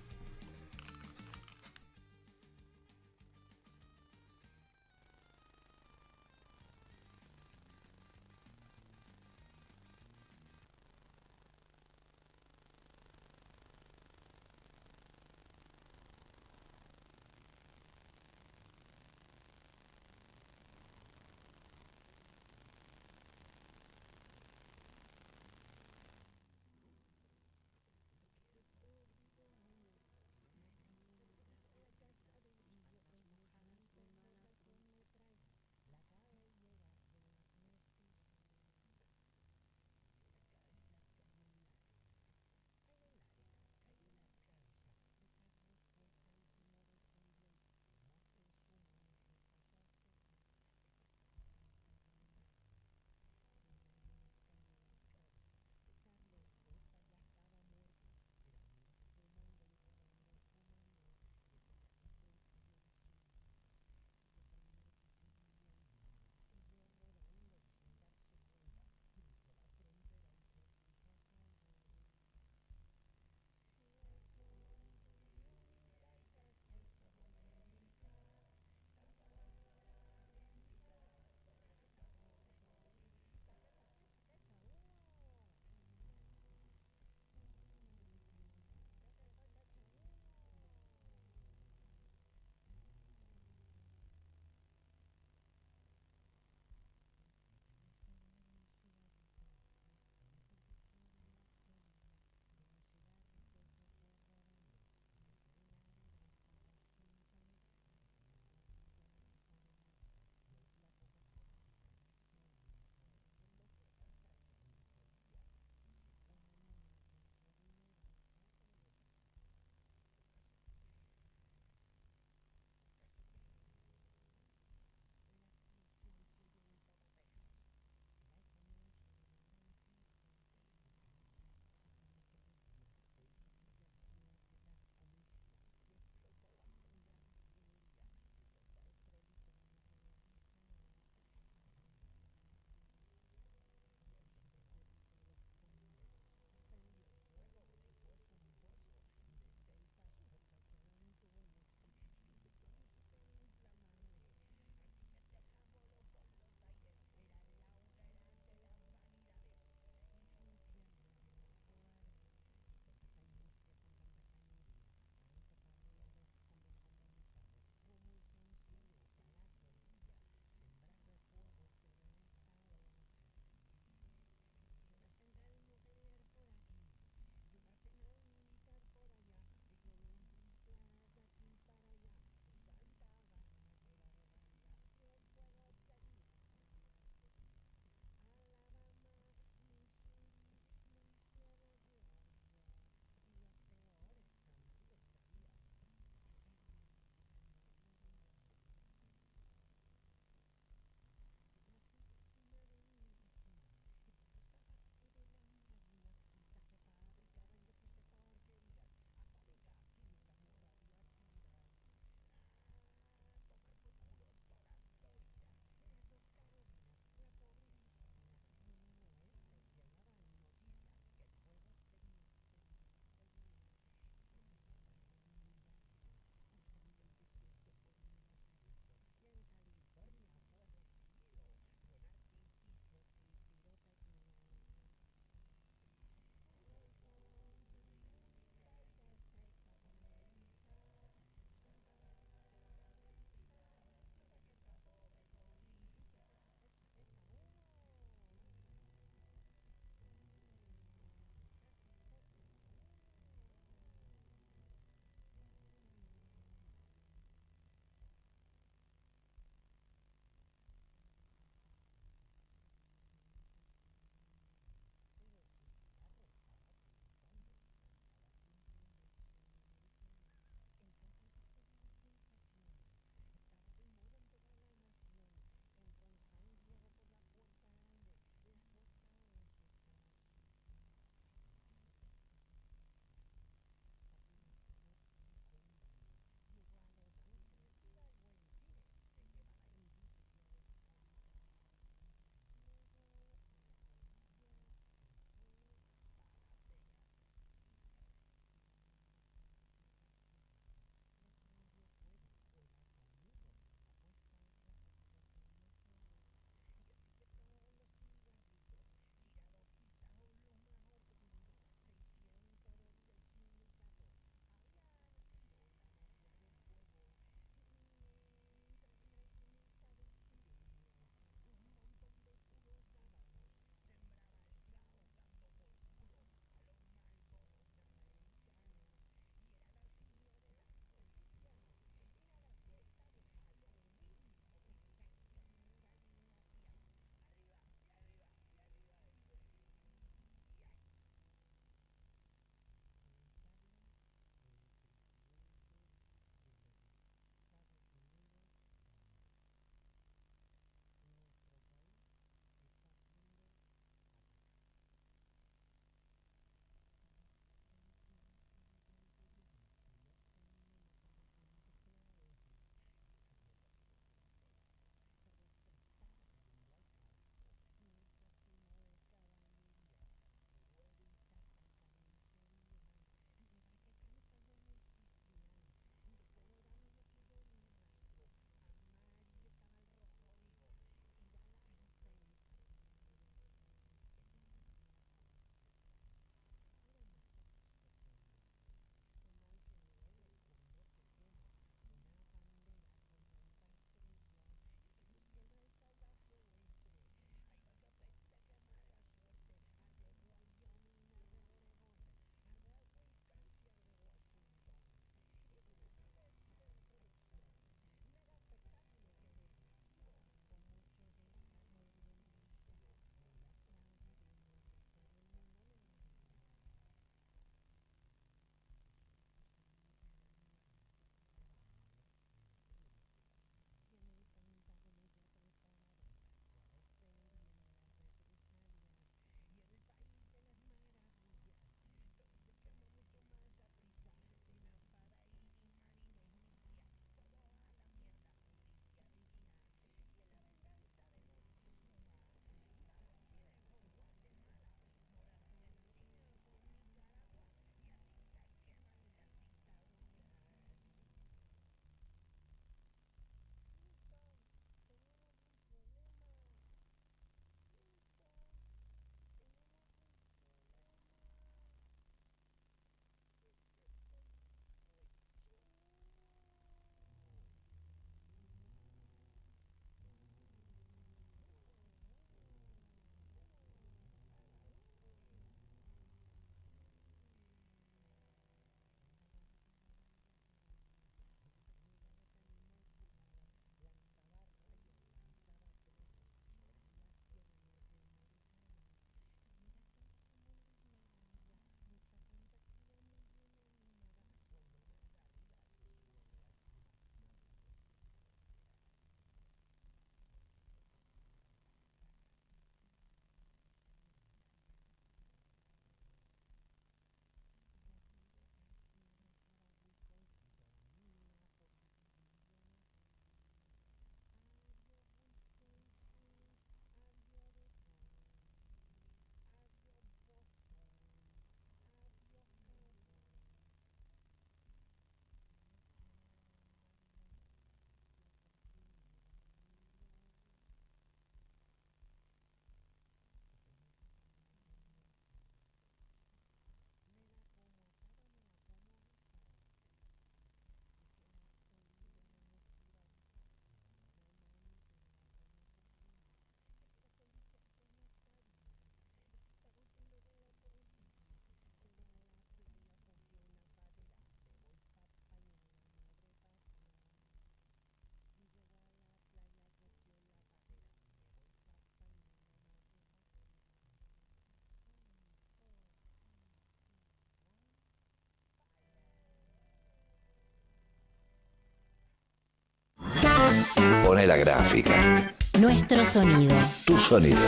Pone la gráfica. Nuestro sonido. Tu sonido.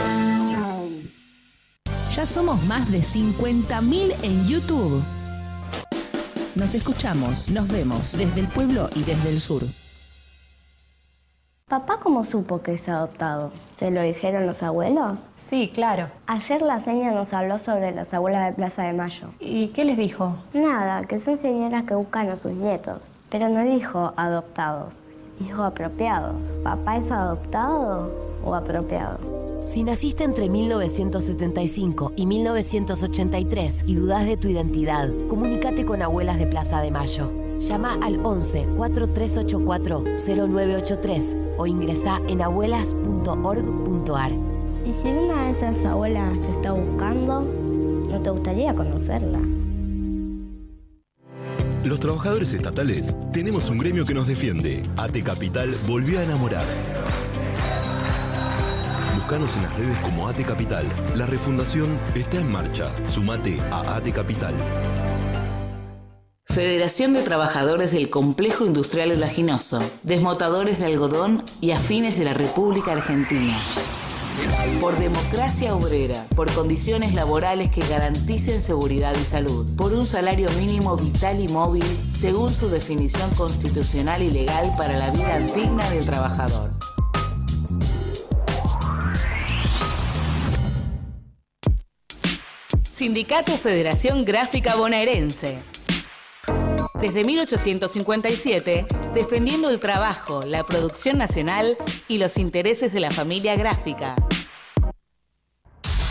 Ya somos más de 50.000 en YouTube. Nos escuchamos, nos vemos desde el pueblo y desde el sur. ¿Papá cómo supo que es adoptado? ¿Se lo dijeron los abuelos? Sí, claro. Ayer la señora nos habló sobre las abuelas de Plaza de Mayo. ¿Y qué les dijo? Nada, que son señoras que buscan a sus nietos. Pero no dijo adoptados, dijo apropiados. ¿Papá es adoptado o apropiado? Si naciste entre 1975 y 1983 y dudás de tu identidad, comunícate con Abuelas de Plaza de Mayo. Llama al 11 4384 0983 o ingresá en abuelas.org.ar. Y si una de esas abuelas te está buscando, ¿no te gustaría conocerla? Los trabajadores estatales tenemos un gremio que nos defiende. AT Capital volvió a enamorar. Búscanos en las redes como AT Capital. La refundación está en marcha. Sumate a AT Capital. Federación de Trabajadores del Complejo Industrial Oleaginoso, Desmotadores de Algodón y Afines de la República Argentina. Por democracia obrera, por condiciones laborales que garanticen seguridad y salud, por un salario mínimo vital y móvil, según su definición constitucional y legal para la vida digna del trabajador. Sindicato Federación Gráfica Bonaerense. Desde 1857, defendiendo el trabajo, la producción nacional y los intereses de la familia gráfica.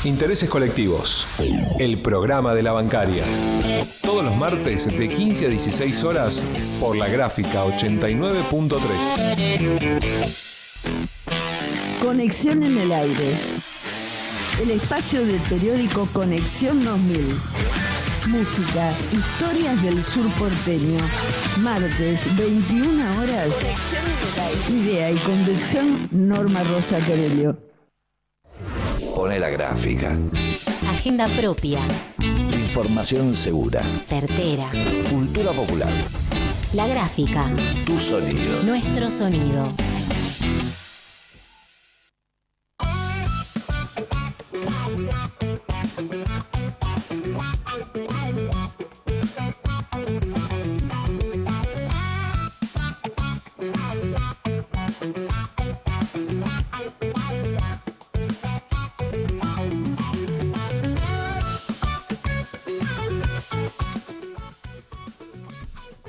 Intereses colectivos. El programa de la bancaria. Todos los martes de 15 a 16 horas por la Gráfica 89.3. Conexión en el aire. El espacio del periódico Conexión 2000. Música, historias del sur porteño. Martes, 21 horas. Idea y conducción, Norma Rosa Torello. Pone la gráfica. Agenda propia. Información segura. Certera. Cultura popular. La gráfica. Tu sonido. Nuestro sonido.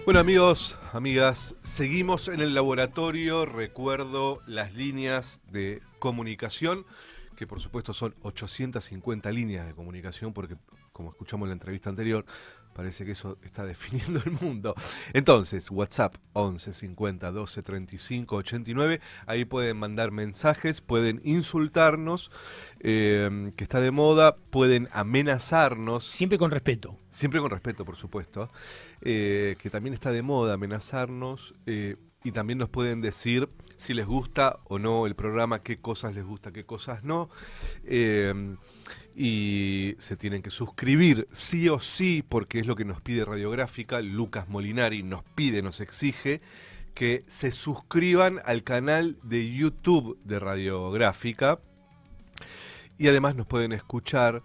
Bueno, amigos, amigas, seguimos en el laboratorio. Recuerdo las líneas de comunicación, que por supuesto son 850 líneas de comunicación, porque como escuchamos en la entrevista anterior, parece que eso está definiendo el mundo. Entonces, WhatsApp 11 50 12 35 89, ahí pueden mandar mensajes, pueden insultarnos, que está de moda, pueden amenazarnos. Siempre con respeto. Siempre con respeto, por supuesto. Que también está de moda amenazarnos, y también nos pueden decir si les gusta o no el programa, qué cosas les gusta, qué cosas no. Y se tienen que suscribir sí o sí, porque es lo que nos pide Radiográfica. Lucas Molinari nos pide, nos exige que se suscriban al canal de YouTube de Radiográfica. Y además nos pueden escuchar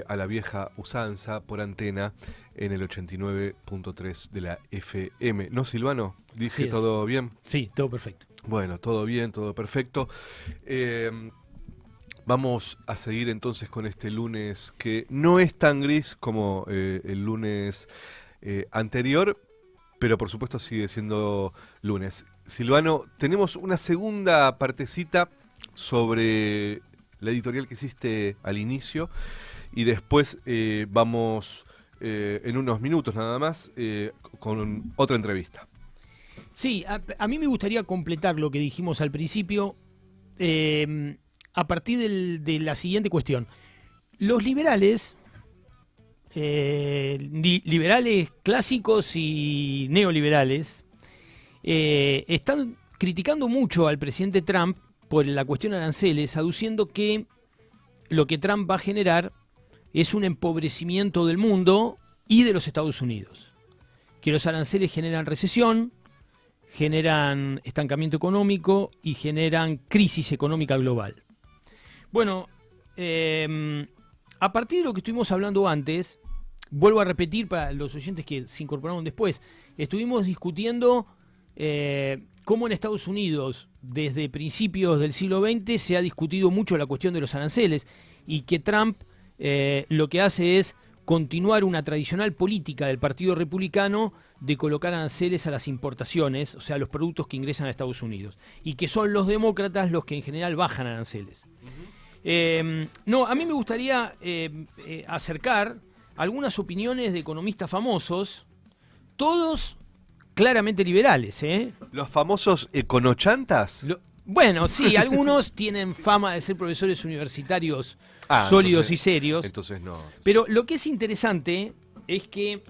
a la vieja usanza por antena en el 89.3 de la FM. ¿No, Silvano? ¿Dice Sí, todo bien? Sí, todo perfecto. Bueno, todo bien, todo perfecto. Vamos a seguir entonces con este lunes que no es tan gris como el lunes anterior, pero por supuesto sigue siendo lunes. Silvano, tenemos una segunda partecita sobre la editorial que hiciste al inicio y después vamos en unos minutos nada más con otra entrevista. Sí, a mí me gustaría completar lo que dijimos al principio a partir de la siguiente cuestión. Los liberales, liberales clásicos y neoliberales, están criticando mucho al presidente Trump por la cuestión aranceles, aduciendo que lo que Trump va a generar es un empobrecimiento del mundo y de los Estados Unidos. Que los aranceles generan recesión, generan estancamiento económico y generan crisis económica global. Bueno, a partir de lo que estuvimos hablando antes, vuelvo a repetir para los oyentes que se incorporaron después, estuvimos discutiendo cómo en Estados Unidos, desde principios del siglo XX, se ha discutido mucho la cuestión de los aranceles y que Trump lo que hace es continuar una tradicional política del Partido Republicano de colocar aranceles a las importaciones, o sea, a los productos que ingresan a Estados Unidos, y que son los demócratas los que en general bajan aranceles. No, a mí me gustaría acercar algunas opiniones de economistas famosos, todos claramente liberales, ¿eh? ¿Los famosos econochantas? Bueno, sí, algunos tienen fama de ser profesores universitarios sólidos entonces, y serios. Entonces no. Pero lo que es interesante es que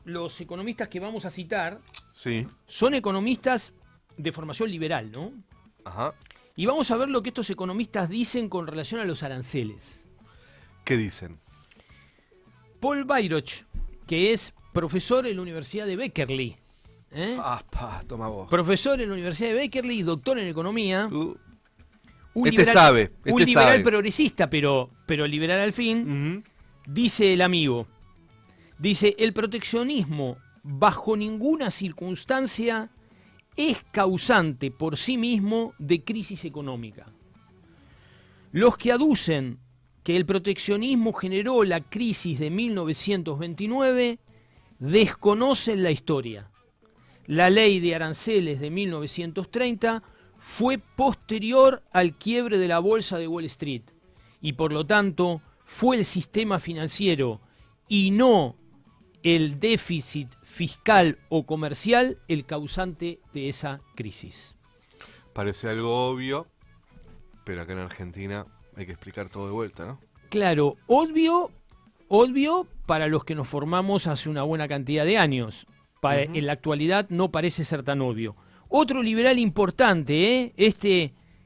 los economistas que vamos a citar son economistas de formación liberal, ¿no? Ajá. Y vamos a ver lo que estos economistas dicen con relación a los aranceles. ¿Qué dicen? Paul Weyrauch, que es profesor en la Universidad de Berkeley. Toma vos. Profesor en la Universidad de Berkeley y doctor en economía. Un liberal sabe. Progresista, pero liberal al fin. Dice el amigo. Dice, el proteccionismo bajo ninguna circunstancia es causante por sí mismo de crisis económica. Los que aducen que el proteccionismo generó la crisis de 1929 desconocen la historia. La ley de aranceles de 1930 fue posterior al quiebre de la bolsa de Wall Street y por lo tanto fue el sistema financiero y no el déficit fiscal o comercial el causante de esa crisis. Parece algo obvio, pero acá en Argentina hay que explicar todo de vuelta, ¿no? Claro, obvio para los que nos formamos hace una buena cantidad de años. En la actualidad no parece ser tan obvio. Otro liberal importante,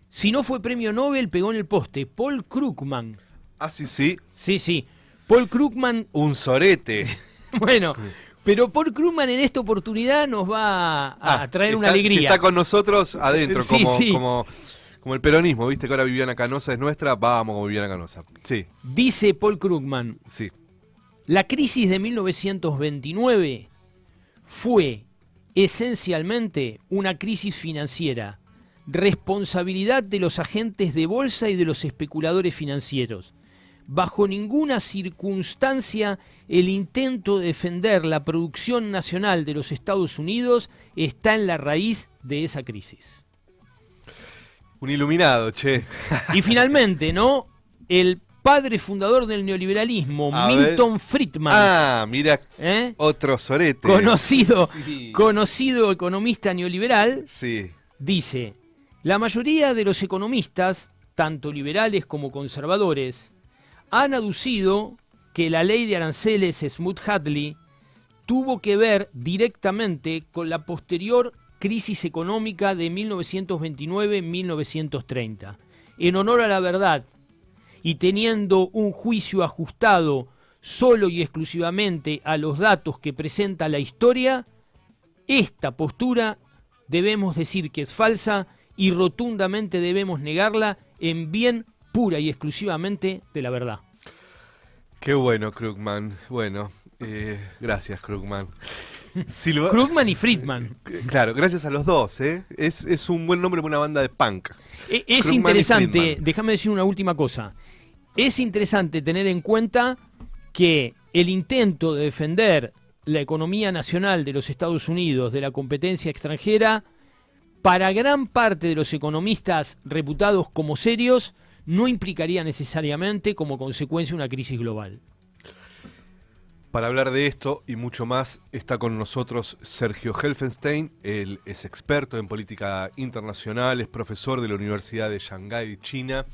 si no fue premio Nobel, pegó en el poste, Paul Krugman. Ah, sí. Sí. Paul Krugman. Un sorete. Bueno, pero Paul Krugman en esta oportunidad nos va a traer una alegría. Si está con nosotros adentro, Sí. Como el peronismo, ¿viste? Que ahora Viviana Canosa es nuestra, vamos con Viviana Canosa. Sí. Dice Paul Krugman. Sí. La crisis de 1929 fue esencialmente una crisis financiera, responsabilidad de los agentes de bolsa y de los especuladores financieros. Bajo ninguna circunstancia el intento de defender la producción nacional de los Estados Unidos está en la raíz de esa crisis. Un iluminado, che. Y finalmente, ¿no? El padre fundador del neoliberalismo, Milton Friedman. Mira, otro sorete. Conocido economista neoliberal, dice, la mayoría de los economistas, tanto liberales como conservadores, han aducido que la ley de aranceles Smoot-Hadley tuvo que ver directamente con la posterior crisis económica de 1929-1930. En honor a la verdad, y teniendo un juicio ajustado solo y exclusivamente a los datos que presenta la historia, esta postura debemos decir que es falsa y rotundamente debemos negarla en bien pura y exclusivamente de la verdad. Qué bueno, Krugman. Bueno, gracias, Krugman. Krugman y Friedman. Claro, gracias a los dos, ¿eh? Es un buen nombre para una banda de punk. Es interesante, déjame decir una última cosa. Es interesante tener en cuenta que el intento de defender la economía nacional de los Estados Unidos de la competencia extranjera, para gran parte de los economistas reputados como serios, no implicaría necesariamente como consecuencia una crisis global. Para hablar de esto y mucho más está con nosotros Sergio Helfenstein. Él es experto en política internacional, es profesor de la Universidad de Shanghái, China.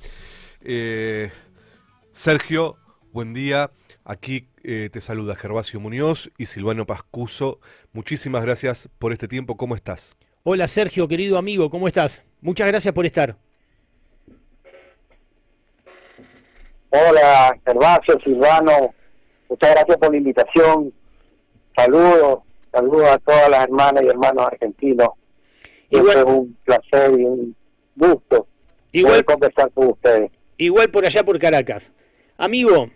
Sergio, buen día. Aquí te saluda Gervasio Muñoz y Silvano Pascuso. Muchísimas gracias por este tiempo. ¿Cómo estás? Hola Sergio, querido amigo, ¿cómo estás? Muchas gracias por estar. Hola Gervasio, Silvano, muchas gracias por la invitación. Saludos a todas las hermanas y hermanos argentinos Siempre es un placer y un gusto poder conversar con ustedes. Igual por allá por Caracas. Amigo,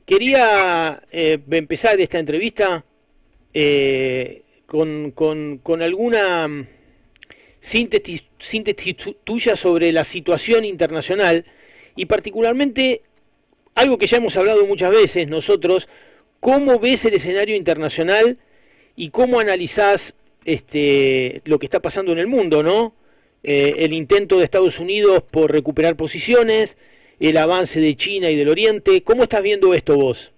quería empezar esta entrevista con alguna síntesis tuya sobre la situación internacional y particularmente algo que ya hemos hablado muchas veces nosotros, ¿cómo ves el escenario internacional y cómo analizás lo que está pasando en el mundo, ¿no? El intento de Estados Unidos por recuperar posiciones, el avance de China y del Oriente. ¿Cómo estás viendo esto vos?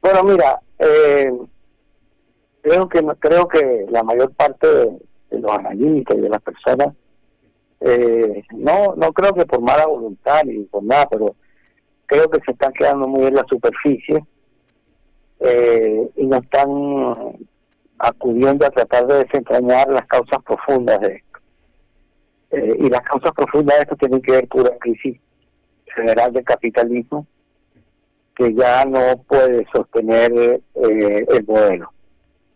Bueno, mira, creo que la mayor parte de los analistas y de las personas, no creo que por mala voluntad ni por nada, pero creo que se están quedando muy en la superficie y no están acudiendo a tratar de desentrañar las causas profundas de esto. Y las causas profundas de esto tienen que ver con una crisis general del capitalismo que ya no puede sostener el modelo.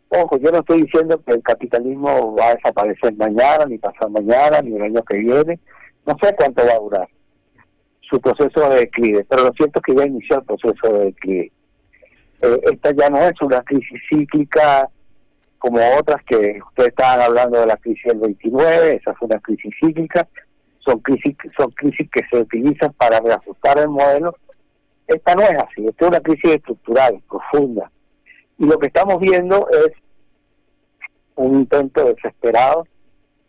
Ojo, yo no estoy diciendo que el capitalismo va a desaparecer mañana, ni pasado mañana, ni el año que viene. No sé cuánto va a durar su proceso de declive, pero lo cierto es que ya inició el proceso de declive. Esta ya no es una crisis cíclica como otras que ustedes estaban hablando de la crisis del 29, esa fue una crisis cíclica, son crisis que se utilizan para reajustar el modelo. Esta no es así, esta es una crisis estructural, profunda. Y lo que estamos viendo es un intento desesperado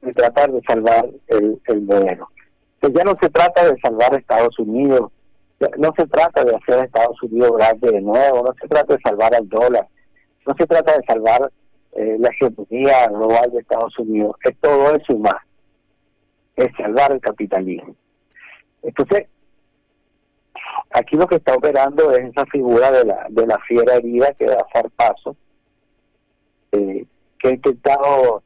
de tratar de salvar el modelo. Entonces ya no se trata de salvar a Estados Unidos, no se trata de hacer a Estados Unidos grande de nuevo, no se trata de salvar al dólar, no se trata de salvar la hegemonía global de Estados Unidos, es todo eso y más, es salvar el capitalismo. Entonces, aquí lo que está operando es esa figura de la fiera herida que da zarpazo, que ha intentado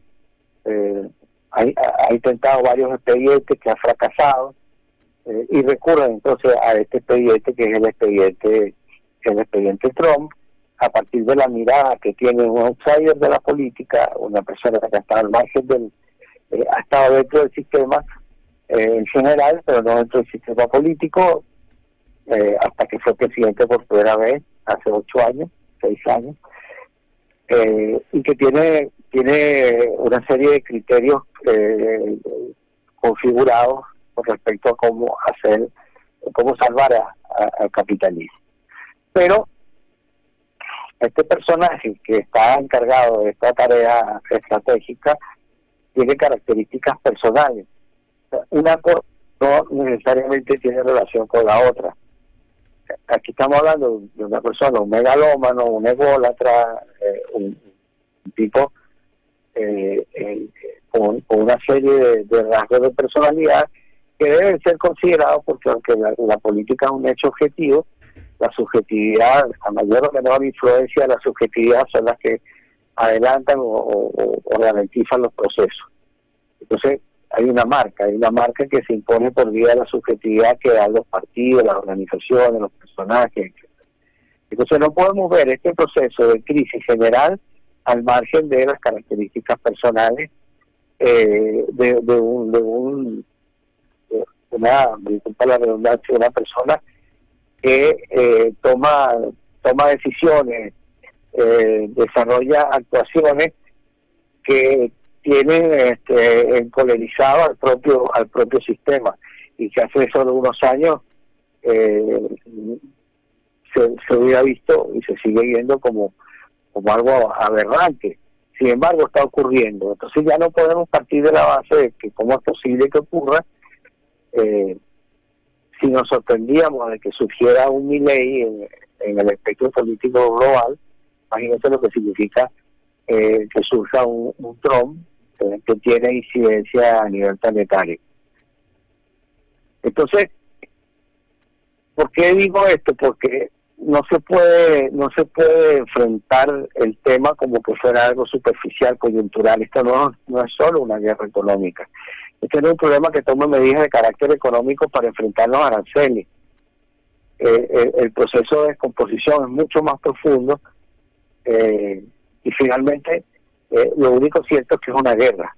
ha intentado varios expedientes que ha fracasado, y recurren entonces a este expediente que es el expediente Trump, a partir de la mirada que tiene un outsider de la política, una persona que ha estado al margen ha estado dentro del sistema en general, pero no dentro del sistema político, hasta que fue presidente por primera vez hace 6 años, y que tiene una serie de criterios configurados con respecto a cómo salvar al capitalismo. Pero este personaje que está encargado de esta tarea estratégica tiene características personales. Una cosa no necesariamente tiene relación con la otra. Aquí estamos hablando de una persona, un megalómano, un ególatra, un tipo con una serie de rasgos de personalidad que deben ser considerados, porque aunque la política es un hecho objetivo, la subjetividad, a mayor o menor influencia de la subjetividad, son las que adelantan o ralentizan los procesos. Entonces hay una marca que se impone por vía de la subjetividad que dan los partidos, las organizaciones, los personajes, etc. Entonces no podemos ver este proceso de crisis general al margen de las características personales disculpa la redundancia, una persona que toma decisiones, desarrolla actuaciones que tienen encolerizado al propio sistema, y que hace solo unos años se hubiera visto y se sigue viendo como algo aberrante. Sin embargo, está ocurriendo. Entonces ya no podemos partir de la base de que cómo es posible que ocurra. Si nos sorprendíamos de que surgiera un Milei en el espectro político global, imagínense lo que significa que surja un Trump que tiene incidencia a nivel planetario. Entonces, ¿por qué digo esto? Porque no se puede enfrentar el tema como que fuera algo superficial, coyuntural. Esto no es solo una guerra económica. Este es un problema que toma medidas de carácter económico para enfrentar los aranceles. El proceso de descomposición es mucho más profundo y finalmente lo único cierto es que es una guerra.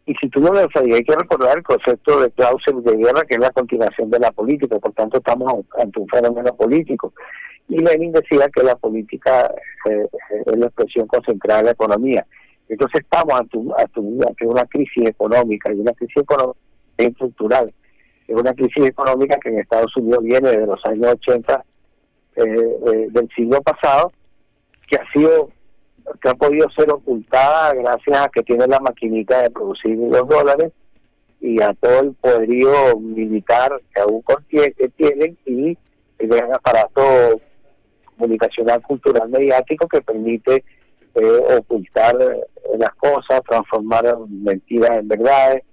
Y si tú no lo sabías, hay que recordar el concepto de Clausewitz de guerra, que es la continuación de la política, por tanto estamos ante un fenómeno político. Y Lenin decía que la política es la expresión concentrada de la economía. Entonces estamos ante una crisis económica, y una crisis económica estructural. Es una crisis económica que en Estados Unidos viene desde los años 80 del siglo pasado, que ha podido ser ocultada gracias a que tiene la maquinita de producir los dólares y a todo el poderío militar que aún tienen, y el gran aparato comunicacional, cultural, mediático, que permite ocultar las cosas, transformar mentiras en verdades,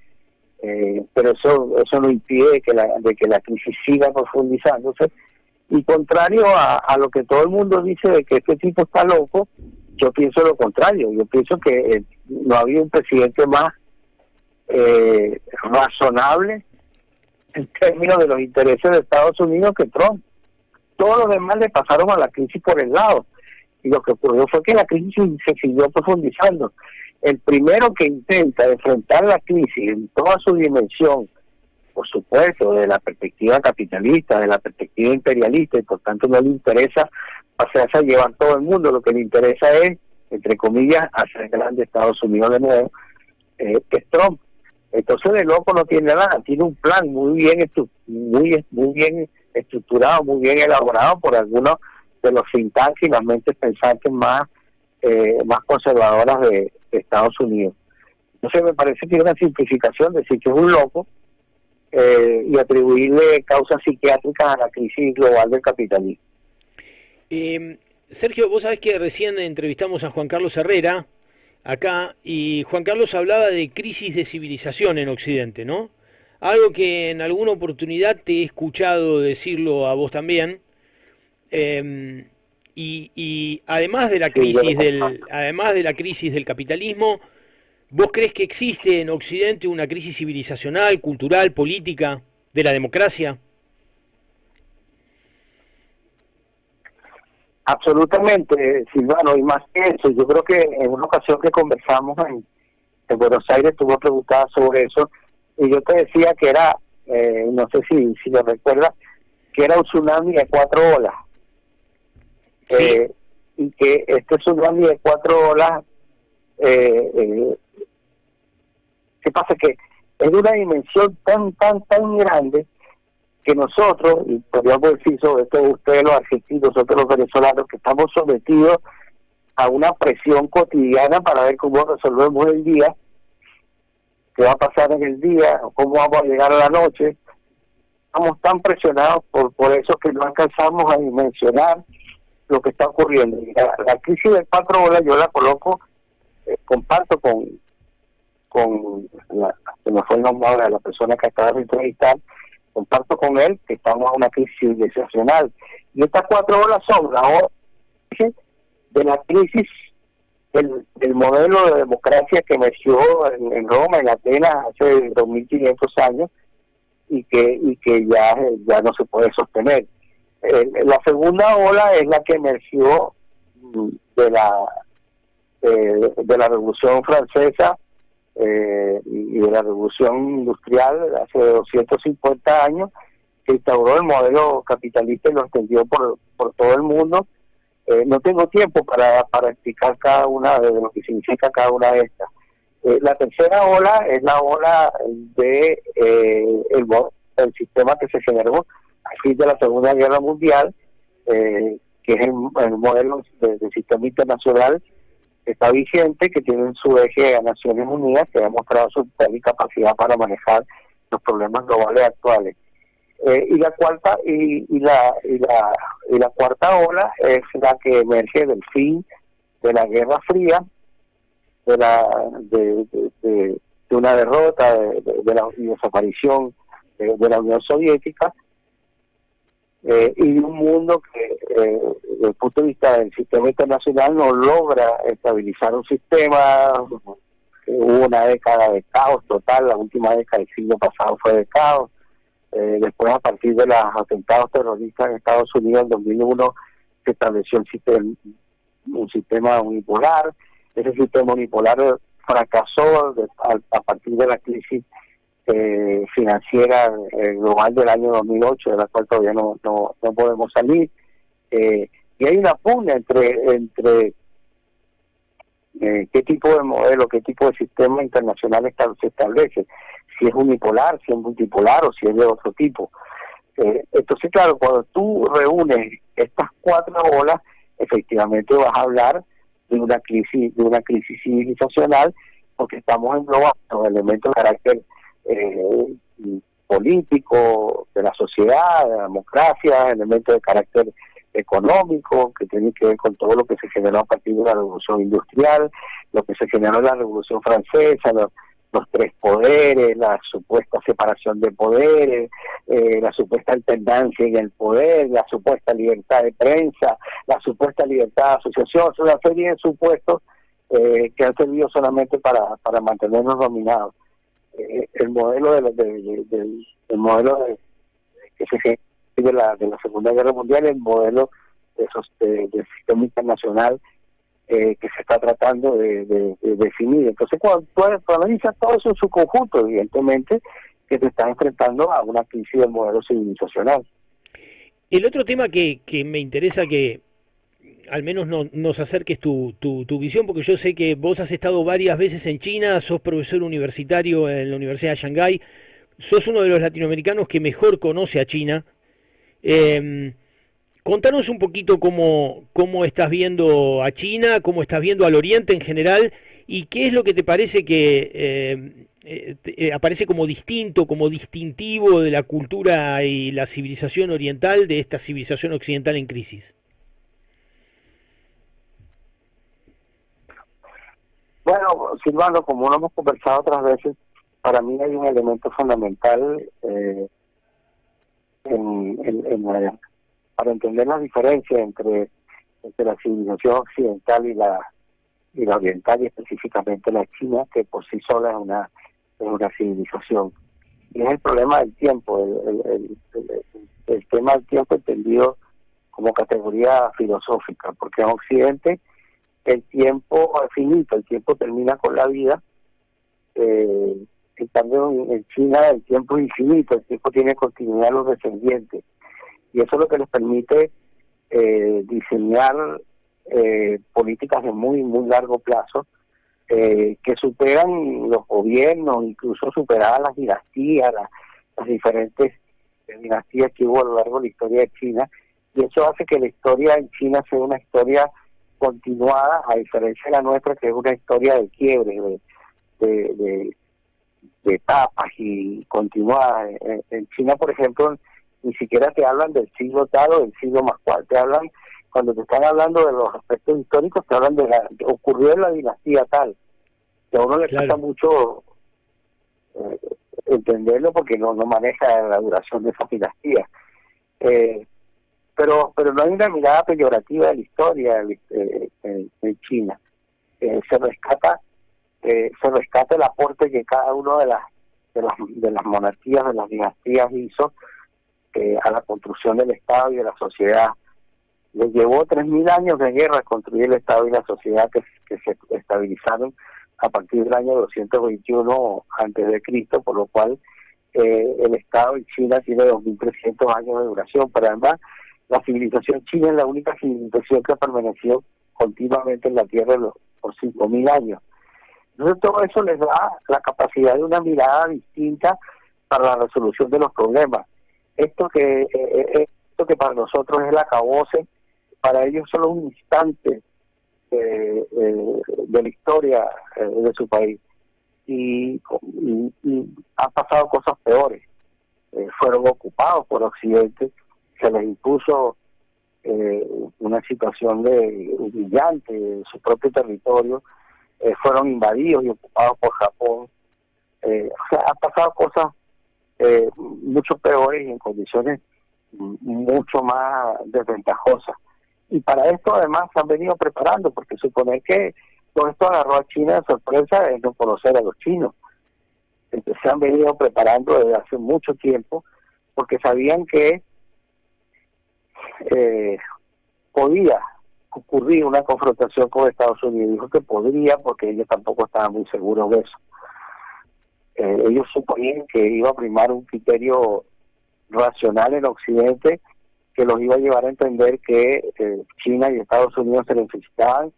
pero eso no impide que la crisis siga profundizándose. Y contrario a lo que todo el mundo dice de que este tipo está loco, yo pienso lo contrario. Yo pienso que no había un presidente más razonable en términos de los intereses de Estados Unidos que Trump. Todos los demás le pasaron a la crisis por el lado, y lo que ocurrió fue que la crisis se siguió profundizando. El primero que intenta enfrentar la crisis en toda su dimensión, por supuesto, de la perspectiva capitalista, de la perspectiva imperialista, y por tanto no le interesa pasarse a llevar todo el mundo, lo que le interesa es, entre comillas, hacer grande Estados Unidos de nuevo, que es Trump. Entonces de loco no tiene nada, tiene un plan muy bien estructurado, muy bien elaborado por algunos de los think tanks y las mentes pensantes más conservadoras de Estados Unidos. Entonces me parece que es una simplificación decir que es un loco y atribuirle causas psiquiátricas a la crisis global del capitalismo. Sergio, vos sabés que recién entrevistamos a Juan Carlos Herrera acá, y Juan Carlos hablaba de crisis de civilización en Occidente, ¿no? Algo que en alguna oportunidad te he escuchado decirlo a vos también. Y además de la crisis del capitalismo, ¿vos crees que existe en Occidente una crisis civilizacional, cultural, política, de la democracia? Absolutamente, Silvano, y más que eso, yo creo que en una ocasión que conversamos en Buenos Aires, tú me preguntabas sobre eso, y yo te decía que era, no sé si lo recuerdas, que era un tsunami de 4 olas. Sí. Y que este tsunami de 4 olas, ¿qué pasa? Que es de una dimensión tan grande que nosotros, y podríamos decir sobre todo ustedes los argentinos, nosotros los venezolanos, que estamos sometidos a una presión cotidiana para ver cómo resolvemos el día, qué va a pasar en el día, cómo vamos a llegar a la noche. Estamos tan presionados por eso que no alcanzamos a dimensionar lo que está ocurriendo. La crisis de 4 olas yo la coloco, comparto con se me fue el nombre ahora de la persona que acaba de entrevistar, comparto con él que estamos en una crisis civilizacional. Y estas 4 olas son la ola de la crisis del modelo de democracia que emergió en Roma, en Atenas, hace 2500 años, y que ya no se puede sostener. La segunda ola es la que emergió de la Revolución Francesa y de la Revolución Industrial hace 250 años, que instauró el modelo capitalista y lo extendió por todo el mundo. No tengo tiempo para explicar cada una de lo que significa cada una de estas. La tercera ola es la ola de el sistema que se generó a fin de la Segunda Guerra Mundial, que es el modelo del sistema internacional que está vigente, que tiene en su eje a Naciones Unidas, que ha mostrado su capacidad para manejar los problemas globales actuales. Y la cuarta ola es la que emerge del fin de la Guerra Fría, de una derrota y desaparición de la Unión Soviética, y de un mundo que desde el punto de vista del sistema internacional no logra estabilizar un sistema. Hubo una década de caos total, la última década del siglo pasado fue de caos. Después, a partir de los atentados terroristas en Estados Unidos en 2001, se estableció el sistema, un sistema unipolar. Ese sistema unipolar fracasó a partir de la crisis financiera global del año 2008, de la cual todavía no podemos salir. Y hay una pugna entre qué tipo de modelo, qué tipo de sistema internacional se establece, si es unipolar, si es multipolar o si es de otro tipo. Entonces, claro, cuando tú reúnes estas cuatro olas, efectivamente vas a hablar de una crisis civilizacional, porque estamos englobando elementos de carácter político, de la sociedad, de la democracia, elementos de carácter económico, que tiene que ver con todo lo que se generó a partir de la Revolución Industrial, lo que se generó en la Revolución Francesa, los tres poderes, la supuesta separación de poderes, la supuesta alternancia en el poder, la supuesta libertad de prensa, la supuesta libertad de asociación, es una serie de supuestos que han servido solamente para mantenernos dominados. El modelo que se generó de la Segunda Guerra Mundial, el modelo del sistema internacional que se está tratando de definir. Entonces, cuando tú analizas todo eso en su conjunto, evidentemente que te estás enfrentando a una crisis del modelo civilizacional. El otro tema que me interesa que al menos nos acerques tu visión, porque yo sé que vos has estado varias veces en China, sos profesor universitario en la Universidad de Shanghái, sos uno de los latinoamericanos que mejor conoce a China. Contanos un poquito cómo estás viendo a China, cómo estás viendo al Oriente en general, y qué es lo que te parece que aparece como distinto, como distintivo de la cultura y la civilización oriental de esta civilización occidental en crisis. Bueno, Silvano, como lo hemos conversado otras veces, para mí hay un elemento fundamental para entender la diferencia entre la civilización occidental y la oriental, y específicamente la china, que por sí sola es una civilización. Y es el problema del tiempo, el tema del tiempo entendido como categoría filosófica, porque en Occidente el tiempo es finito, el tiempo termina con la vida. En cambio, en China el tiempo es infinito, el tiempo tiene continuidad a los descendientes. Y eso es lo que les permite diseñar políticas de muy, muy largo plazo, que superan los gobiernos, incluso superadas las dinastías, las diferentes dinastías que hubo a lo largo de la historia de China. Y eso hace que la historia en China sea una historia continuada, a diferencia de la nuestra, que es una historia de quiebre, de etapas y continuada. En China, por ejemplo, ni siquiera te hablan del siglo tal o del siglo más cual, te hablan, cuando te están hablando de los aspectos históricos, te hablan de ocurrió en la dinastía tal, que a uno le cuesta mucho entenderlo porque no maneja la duración de esa dinastía. Pero no hay una mirada peyorativa de la historia en China. Se rescata el aporte que cada uno de las monarquías, de las dinastías hizo a la construcción del Estado y de la sociedad. Les llevó 3.000 años de guerra construir el Estado y la sociedad que se estabilizaron a partir del año 221 a.C., por lo cual el Estado en China tiene 2.300 años de duración, pero además la civilización china es la única civilización que ha permanecido continuamente en la Tierra por 5.000 años. Entonces todo eso les da la capacidad de una mirada distinta para la resolución de los problemas. Esto que para nosotros es el acabose, para ellos solo es un instante de la historia de su país. Y han pasado cosas peores. Fueron ocupados por Occidente, se les impuso una situación humillante en su propio territorio, fueron invadidos y ocupados por Japón. O sea, han pasado cosas mucho peores y en condiciones mucho más desventajosas. Y para esto además se han venido preparando, porque suponer que todo esto agarró a China de sorpresa es no conocer a los chinos. Entonces se han venido preparando desde hace mucho tiempo, porque sabían que podía ocurrir una confrontación con Estados Unidos. Dijo que podría, porque ellos tampoco estaban muy seguros de eso. Ellos suponían que iba a primar un criterio racional en Occidente que los iba a llevar a entender que China y Estados Unidos se necesitaban,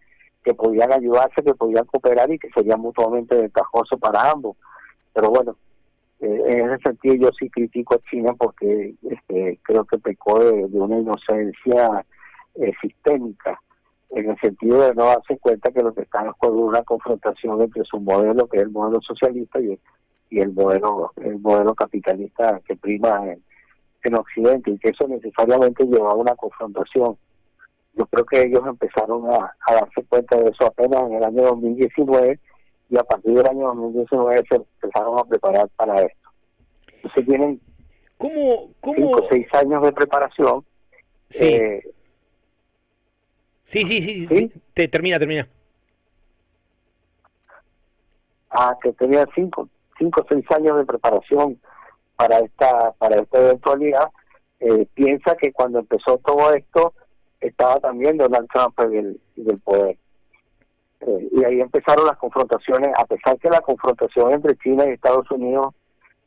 que podían ayudarse, que podían cooperar y que sería mutuamente ventajoso para ambos. Pero bueno, en ese sentido yo sí critico a China porque creo que pecó de una inocencia sistémica, en el sentido de no darse cuenta que lo que está es con una confrontación entre su modelo, que es el modelo socialista, y el modelo capitalista que prima en Occidente, y que eso necesariamente lleva a una confrontación. Yo creo que ellos empezaron a darse cuenta de eso apenas en el año 2019, y a partir del año 2019 se empezaron a preparar para esto. Entonces tienen 5 o 6 años de preparación. Sí. Sí. Termina. Que tenían 5 o 6 años de preparación para esta eventualidad. Piensa que cuando empezó todo esto estaba también Donald Trump en el poder. Y ahí empezaron las confrontaciones, a pesar que la confrontación entre China y Estados Unidos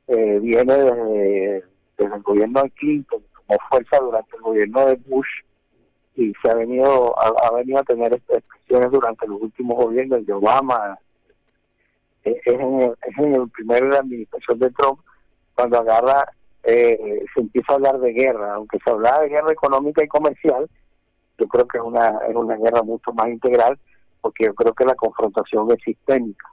viene desde el gobierno de Clinton, tomó fuerza durante el gobierno de Bush, y se ha venido a tener expresiones durante los últimos gobiernos de Obama. Es en el primer administración de Trump cuando agarra, se empieza a hablar de guerra, aunque se hablaba de guerra económica y comercial. Yo creo que es una guerra mucho más integral, porque yo creo que la confrontación es sistémica.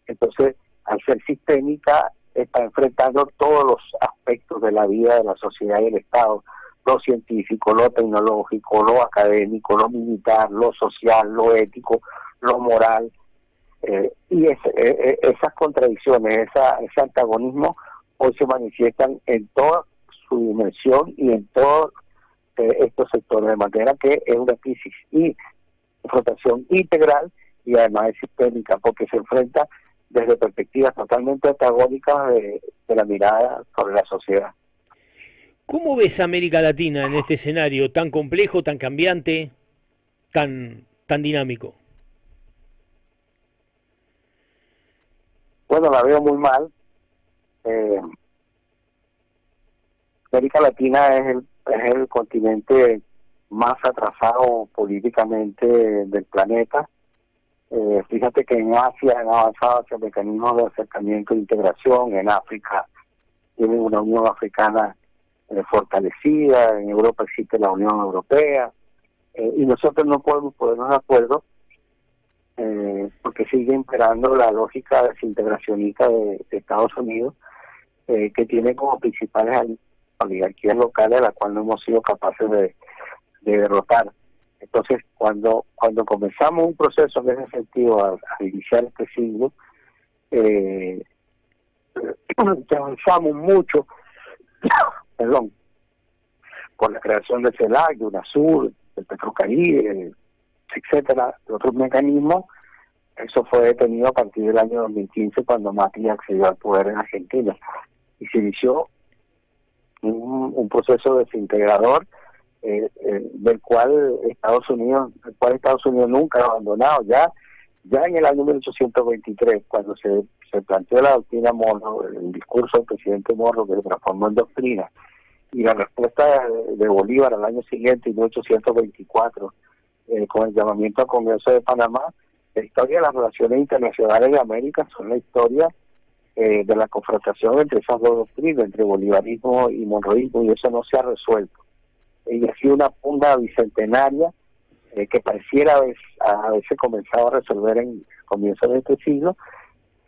Entonces, al ser sistémica, está enfrentando todos los aspectos de la vida de la sociedad y el Estado: lo científico, lo tecnológico, lo académico, lo militar, lo social, lo ético, lo moral. Y esas contradicciones, ese antagonismo, hoy se manifiestan en toda su dimensión y en todos estos sectores, de manera que es una crisis y confrontación integral, y además es sistémica, porque se enfrenta desde perspectivas totalmente antagónicas de la mirada sobre la sociedad. ¿Cómo ves a América Latina en este escenario tan complejo, tan cambiante, tan dinámico? Bueno, la veo muy mal. América Latina es el continente más atrasado políticamente del planeta. Fíjate que en Asia han avanzado hacia mecanismos de acercamiento e integración. En África tienen una Unión Africana fortalecida. En Europa existe la Unión Europea. Y nosotros no podemos ponernos de acuerdo porque sigue imperando la lógica desintegracionista de Estados Unidos, que tiene como principales oligarquías locales a las cuales no hemos sido capaces de derrotar. Entonces, cuando comenzamos un proceso en ese sentido a iniciar este siglo, avanzamos mucho con la creación de CELAC, de UNASUR, del Petrocaribe, etcétera, de otros mecanismos. Eso fue detenido a partir del año 2015, cuando Macri accedió al poder en Argentina, y se inició un proceso desintegrador del cual Estados Unidos nunca ha abandonado. Ya en el año 1823, cuando se planteó la doctrina Monroe, el discurso del presidente Monroe, que se transformó en doctrina, y la respuesta de Bolívar al año siguiente, en 1824, con el llamamiento al Congreso de Panamá, la historia de las relaciones internacionales de América son la historia de la confrontación entre esas dos doctrinas, entre bolivarismo y monroísmo, y eso no se ha resuelto. Y ha sido una pugna bicentenaria que pareciera haberse comenzado a resolver en comienzos de este siglo,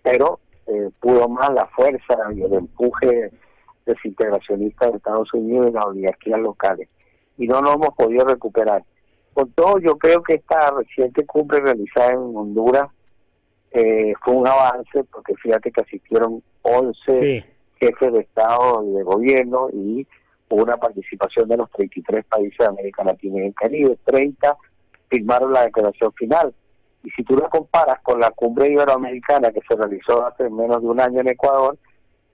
pero pudo más la fuerza y el empuje desintegracionista de Estados Unidos y las oligarquías locales, y no nos hemos podido recuperar. Con todo, yo creo que esta reciente cumbre realizada en Honduras fue un avance, porque fíjate que asistieron 11 jefes de Estado y de gobierno, y hubo una participación de los 33 países de América Latina y el Caribe. 30 firmaron la declaración final. Y si tú la comparas con la cumbre iberoamericana que se realizó hace menos de un año en Ecuador,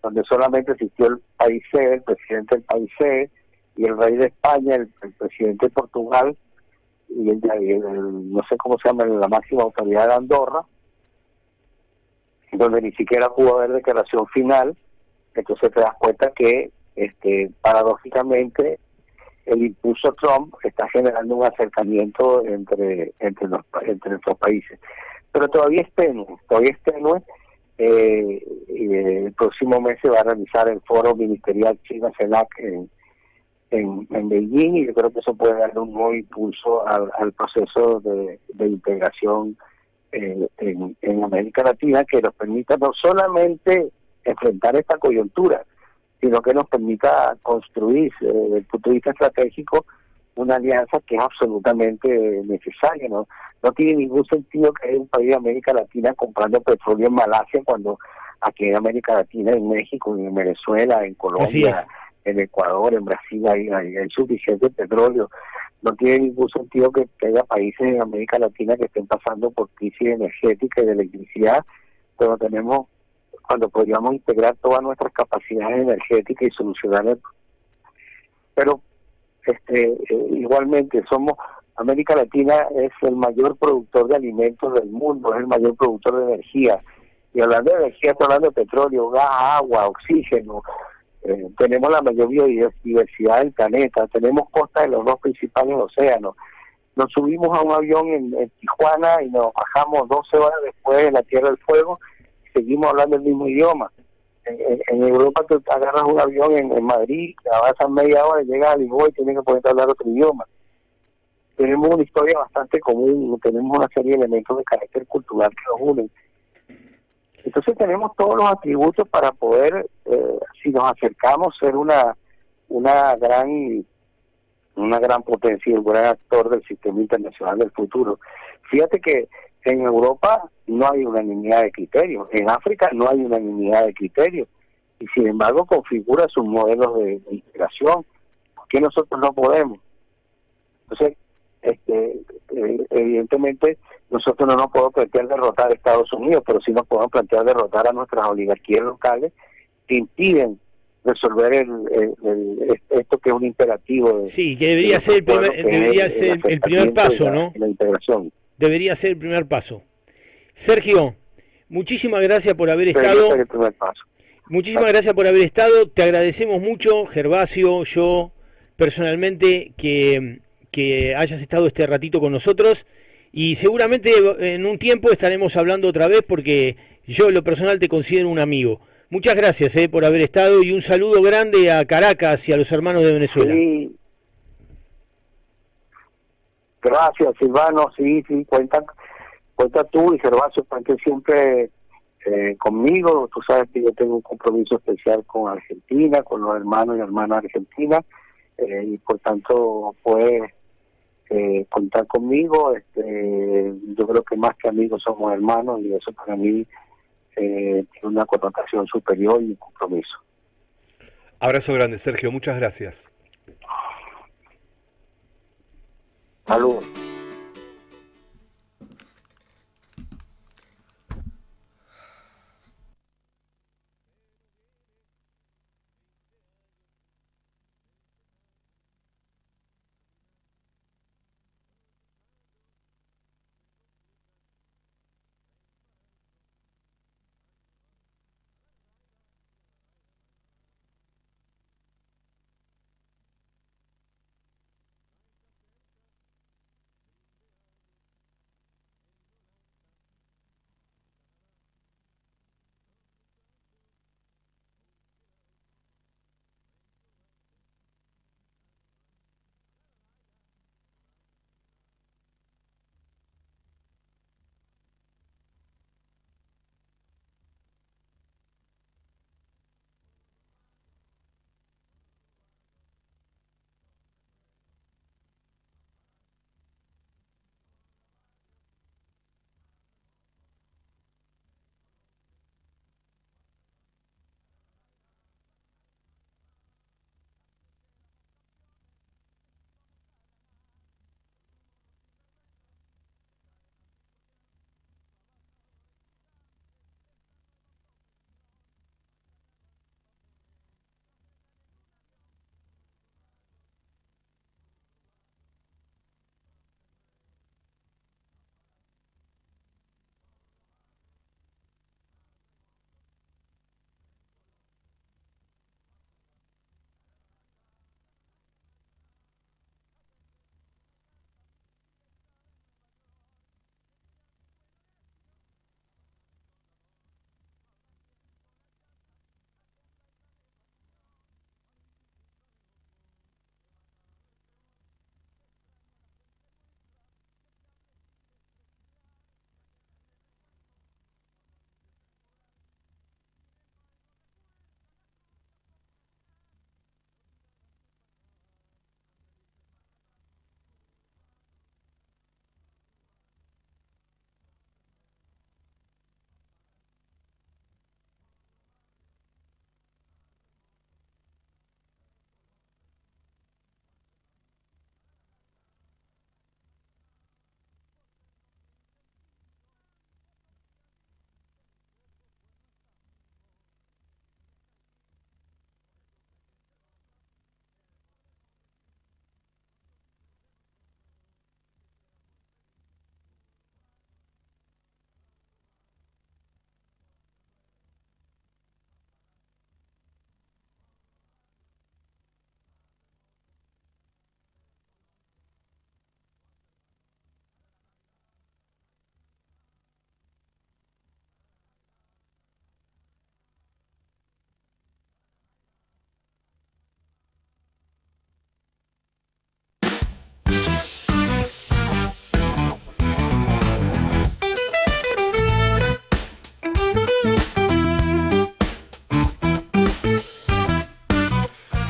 donde solamente asistió el país C, el presidente del país C, y el rey de España, el presidente de Portugal, no sé cómo se llama, la máxima autoridad de Andorra, donde ni siquiera pudo haber declaración final. Entonces te das cuenta que paradójicamente el impulso Trump está generando un acercamiento entre nuestros países, pero todavía es tenue. El próximo mes se va a realizar el foro ministerial China-CELAC en Beijing, y yo creo que eso puede darle un nuevo impulso al proceso de integración en América Latina, que nos permita no solamente enfrentar esta coyuntura, sino que nos permita construir desde el punto de vista estratégico una alianza que es absolutamente necesaria. No tiene ningún sentido que haya un país de América Latina comprando petróleo en Malasia, cuando aquí en América Latina, en México, en Venezuela, en Colombia, en Ecuador, en Brasil hay suficiente petróleo. No tiene ningún sentido que haya países en América Latina que estén pasando por crisis energética y de electricidad, cuando podríamos integrar todas nuestras capacidades energéticas y solucionar pero igualmente América Latina es el mayor productor de alimentos del mundo, es el mayor productor de energía, y hablando de energía estoy hablando de petróleo, gas, agua, oxígeno. Tenemos la mayor biodiversidad del planeta, tenemos costas de los dos principales océanos. Nos subimos a un avión en Tijuana y nos bajamos 12 horas después en la Tierra del Fuego, seguimos hablando el mismo idioma. En Europa tú agarras un avión en Madrid, avanzas media hora y llegas a Lisboa y tienes que poder hablar otro idioma. Tenemos una historia bastante común, tenemos una serie de elementos de carácter cultural que nos unen. Entonces tenemos todos los atributos para poder, si nos acercamos, ser una gran potencia y un gran actor del sistema internacional del futuro. Fíjate que en Europa no hay unanimidad de criterios, en África no hay unanimidad de criterios, y sin embargo configura sus modelos de integración. ¿Por qué nosotros no podemos? Entonces, evidentemente nosotros no nos podemos plantear derrotar a Estados Unidos, pero sí nos podemos plantear derrotar a nuestras oligarquías locales que impiden resolver esto que es un imperativo. Sí, que debería ser el primer paso, ¿no? La integración. Debería ser el primer paso. Sergio, muchísimas gracias por haber estado. Muchísimas gracias por haber estado. Te agradecemos mucho, Gervasio, yo personalmente, que hayas estado este ratito con nosotros, y seguramente en un tiempo estaremos hablando otra vez, porque yo en lo personal te considero un amigo. Muchas gracias por haber estado, y un saludo grande a Caracas y a los hermanos de Venezuela. Sí. Gracias, Silvano. Sí, cuenta tú y Gervasio, cuente siempre conmigo. Tú sabes que yo tengo un compromiso especial con Argentina, con los hermanos y hermanas argentinas, y por tanto puedes contar conmigo. Yo creo que más que amigos somos hermanos, y eso para mí tiene una connotación superior y un compromiso. Abrazo grande, Sergio, muchas gracias. Saludos.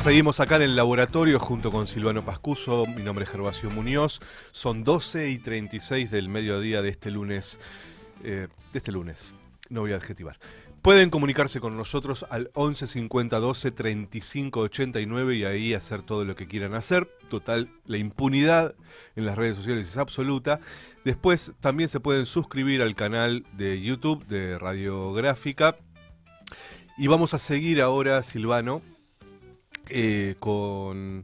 Seguimos acá en el laboratorio junto con Silvano Pascuso. Mi nombre es Gervasio Muñoz. Son 12:36 del mediodía de este lunes. No voy a adjetivar. Pueden comunicarse con nosotros al 11 50 12 35 89 y ahí hacer todo lo que quieran hacer. Total, la impunidad en las redes sociales es absoluta. Después también se pueden suscribir al canal de YouTube de Radiográfica. Y vamos a seguir ahora, Silvano, en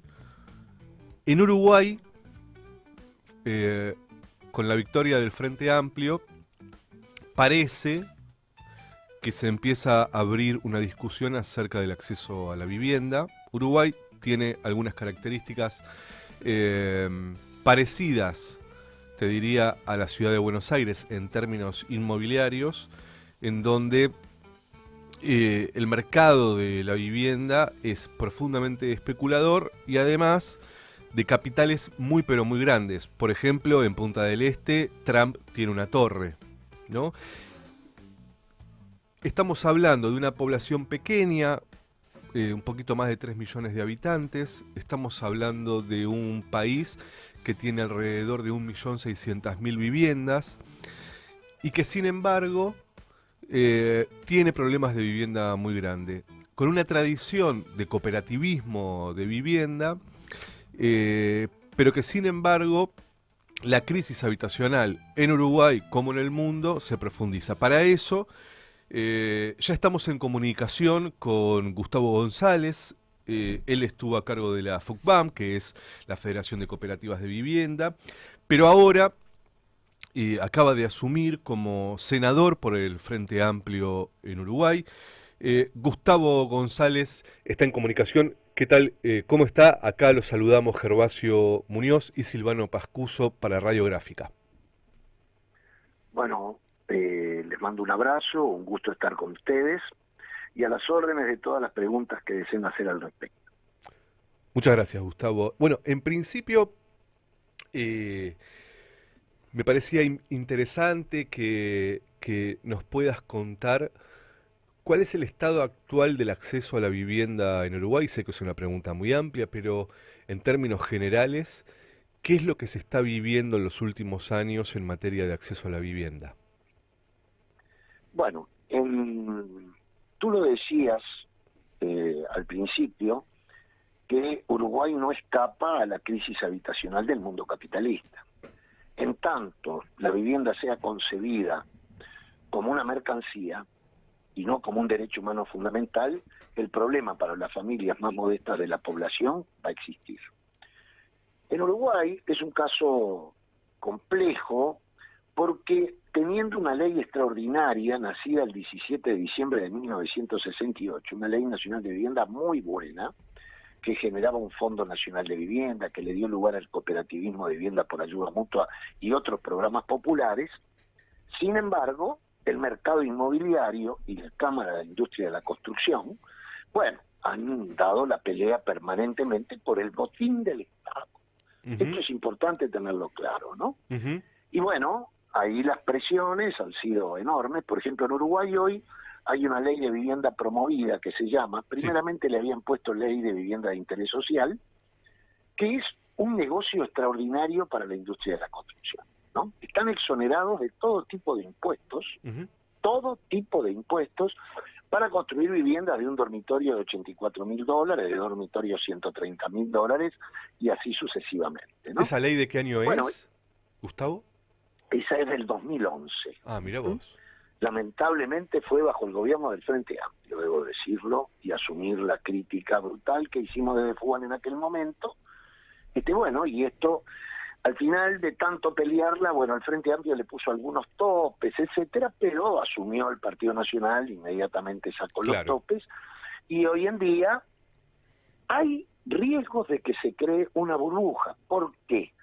Uruguay, con la victoria del Frente Amplio, parece que se empieza a abrir una discusión acerca del acceso a la vivienda. Uruguay tiene algunas características parecidas, te diría, a la ciudad de Buenos Aires en términos inmobiliarios, en donde el mercado de la vivienda es profundamente especulador y además de capitales muy pero muy grandes. Por ejemplo, en Punta del Este, Trump tiene una torre, ¿no? Estamos hablando de una población pequeña, un poquito más de 3 millones de habitantes. Estamos hablando de un país que tiene alrededor de 1.600.000 viviendas y que sin embargo tiene problemas de vivienda muy grande, con una tradición de cooperativismo de vivienda, pero que sin embargo la crisis habitacional en Uruguay como en el mundo se profundiza. Para eso ya estamos en comunicación con Gustavo González. Él estuvo a cargo de la FUCBAM, que es la Federación de Cooperativas de Vivienda, pero ahora acaba de asumir como senador por el Frente Amplio en Uruguay. Gustavo González está en comunicación. ¿Qué tal? ¿Cómo está? Acá los saludamos Gervasio Muñoz y Silvano Pascuso para Radiográfica. Bueno, les mando un abrazo, un gusto estar con ustedes y a las órdenes de todas las preguntas que deseen hacer al respecto. Muchas gracias, Gustavo. Bueno, en principio me parecía interesante que nos puedas contar cuál es el estado actual del acceso a la vivienda en Uruguay. Sé que es una pregunta muy amplia, pero en términos generales, ¿qué es lo que se está viviendo en los últimos años en materia de acceso a la vivienda? Bueno, tú lo decías al principio, que Uruguay no escapa a la crisis habitacional del mundo capitalista. En tanto la vivienda sea concebida como una mercancía y no como un derecho humano fundamental, el problema para las familias más modestas de la población va a existir. En Uruguay es un caso complejo porque teniendo una ley extraordinaria nacida el 17 de diciembre de 1968, una ley nacional de vivienda muy buena, que generaba un Fondo Nacional de Vivienda, que le dio lugar al cooperativismo de vivienda por ayuda mutua y otros programas populares. Sin embargo, el mercado inmobiliario y la Cámara de la Industria de la Construcción, bueno, han dado la pelea permanentemente por el botín del Estado. Esto es importante tenerlo claro, ¿no? Y bueno, ahí las presiones han sido enormes. Por ejemplo, en Uruguay hoy hay una ley de vivienda promovida que se llama, primeramente le habían puesto ley de vivienda de interés social, que es un negocio extraordinario para la industria de la construcción, ¿no? Están exonerados de todo tipo de impuestos, para construir viviendas de un dormitorio de $84.000, de dormitorio $130.000 y así sucesivamente, ¿no? ¿Esa ley de qué año es, Gustavo? Esa es del 2011. Ah, mira vos. Lamentablemente fue bajo el gobierno del Frente Amplio, debo decirlo, y asumir la crítica brutal que hicimos desde FUAN en aquel momento. Bueno, y esto, al final de tanto pelearla, bueno, el Frente Amplio le puso algunos topes, etcétera, pero asumió el Partido Nacional, inmediatamente sacó los topes, y hoy en día hay riesgos de que se cree una burbuja. ¿Por qué?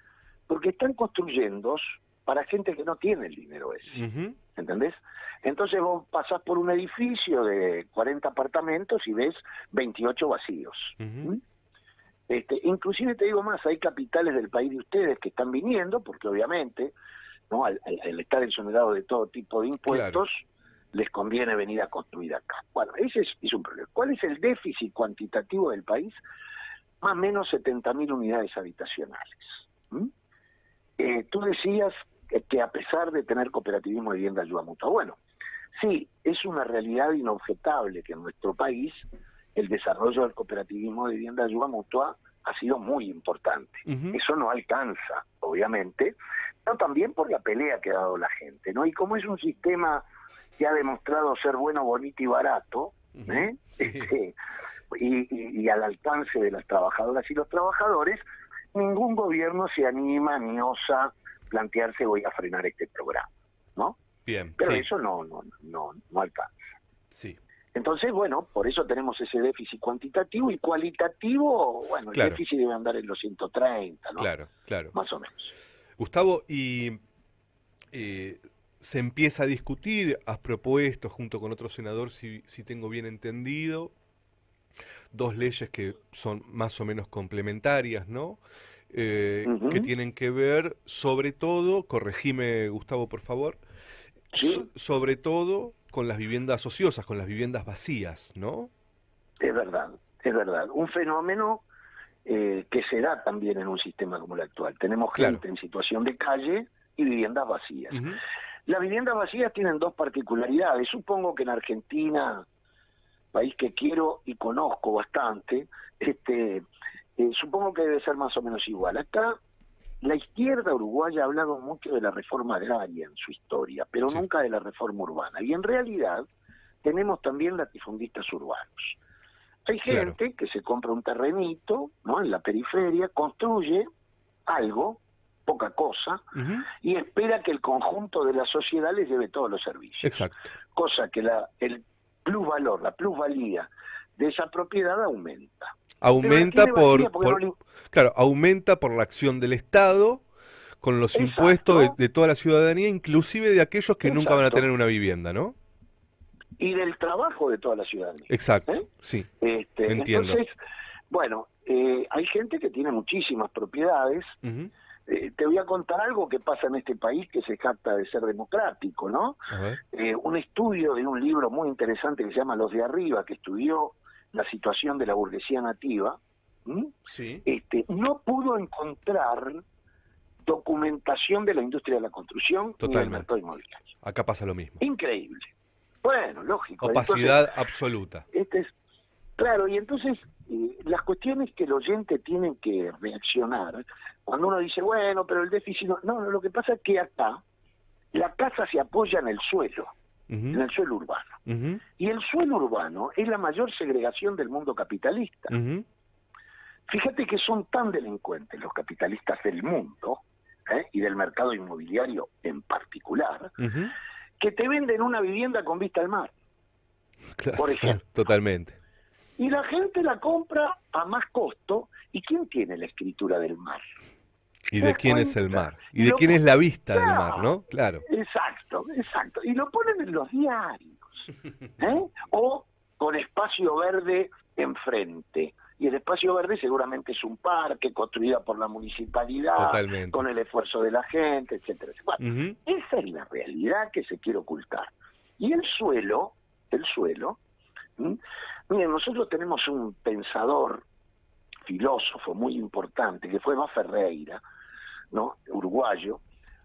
Porque están construyendo para gente que no tiene el dinero ese, ¿entendés? Entonces vos pasás por un edificio de 40 apartamentos y ves 28 vacíos. Inclusive te digo más, hay capitales del país de ustedes que están viniendo, porque obviamente, ¿no? al estar exonerados de todo tipo de impuestos, les conviene venir a construir acá. Bueno, ese es un problema. ¿Cuál país, el déficit cuantitativo del país, más o menos 70.000 unidades habitacionales. Tú decías que a pesar de tener cooperativismo de vivienda ayuda mutua, bueno, sí, es una realidad inobjetable que en nuestro país el desarrollo del cooperativismo de vivienda ayuda mutua ha sido muy importante. Eso no alcanza, obviamente, pero también por la pelea que ha dado la gente, ¿no? Y como es un sistema que ha demostrado ser bueno, bonito y barato, sí. Y al alcance de las trabajadoras y los trabajadores, ningún gobierno se anima ni osa plantearse voy a frenar este programa, ¿no? Bien. Pero sí. eso no alcanza. Sí. Entonces, bueno, por eso tenemos ese déficit cuantitativo y cualitativo, bueno, Claro. el déficit debe andar en los 130, ¿no? Claro. Más o menos. Gustavo, y se empieza a discutir, has propuesto junto con otro senador, si tengo bien entendido, 2 leyes que son más o menos complementarias, ¿no? Que tienen que ver, sobre todo, corregime Gustavo por favor, ¿Sí? Sobre todo con las viviendas ociosas, con las viviendas vacías, ¿no? Es verdad. Un fenómeno que se da también en un sistema como el actual. Tenemos gente en situación de calle y viviendas vacías. Las viviendas vacías tienen 2 particularidades. Supongo que en Argentina, país que quiero y conozco bastante, supongo que debe ser más o menos igual. Acá la izquierda uruguaya ha hablado mucho de la reforma agraria en su historia, pero nunca de la reforma urbana. Y en realidad tenemos también latifundistas urbanos. Hay gente que se compra un terrenito, ¿no?, en la periferia, construye algo, poca cosa, y espera que el conjunto de la sociedad les lleve todos los servicios. Exacto. Cosa que el plusvalor, la plusvalía de esa propiedad aumenta. Aumenta aumenta por la acción del Estado con los impuestos de toda la ciudadanía, inclusive de aquellos que nunca van a tener una vivienda, ¿no? Y del trabajo de toda la ciudadanía. Exacto, sí, entiendo. Entonces, bueno, hay gente que tiene muchísimas propiedades. Te voy a contar algo que pasa en este país que se jacta de ser democrático, ¿no? A ver. Un estudio de un libro muy interesante que se llama Los de Arriba, que estudió la situación de la burguesía nativa, sí. No pudo encontrar documentación de la industria de la construcción ni del mercado inmobiliario. Acá pasa lo mismo. Increíble. Bueno, lógico. Opacidad entonces, absoluta. Claro, y entonces las cuestiones que el oyente tiene que reaccionar, cuando uno dice, bueno, pero el déficit... No, lo que pasa es que acá la casa se apoya en el suelo, en el suelo urbano. Y el suelo urbano es la mayor segregación del mundo capitalista. Fíjate que son tan delincuentes los capitalistas del mundo, y del mercado inmobiliario en particular, que te venden una vivienda con vista al mar, por ejemplo. Totalmente. Y la gente la compra a más costo. ¿Y quién tiene la escritura del mar? ¿Y de quién es el mar? ¿Y de quién es la vista del mar, no? Claro. Exacto. Y lo ponen en los diarios. O con espacio verde enfrente. Y el espacio verde seguramente es un parque construido por la municipalidad, totalmente, con el esfuerzo de la gente, etcétera. Bueno, esa es la realidad que se quiere ocultar. Y el suelo, miren, nosotros tenemos un pensador, filósofo muy importante, que fue Eva Ferreira, ¿no?, uruguayo,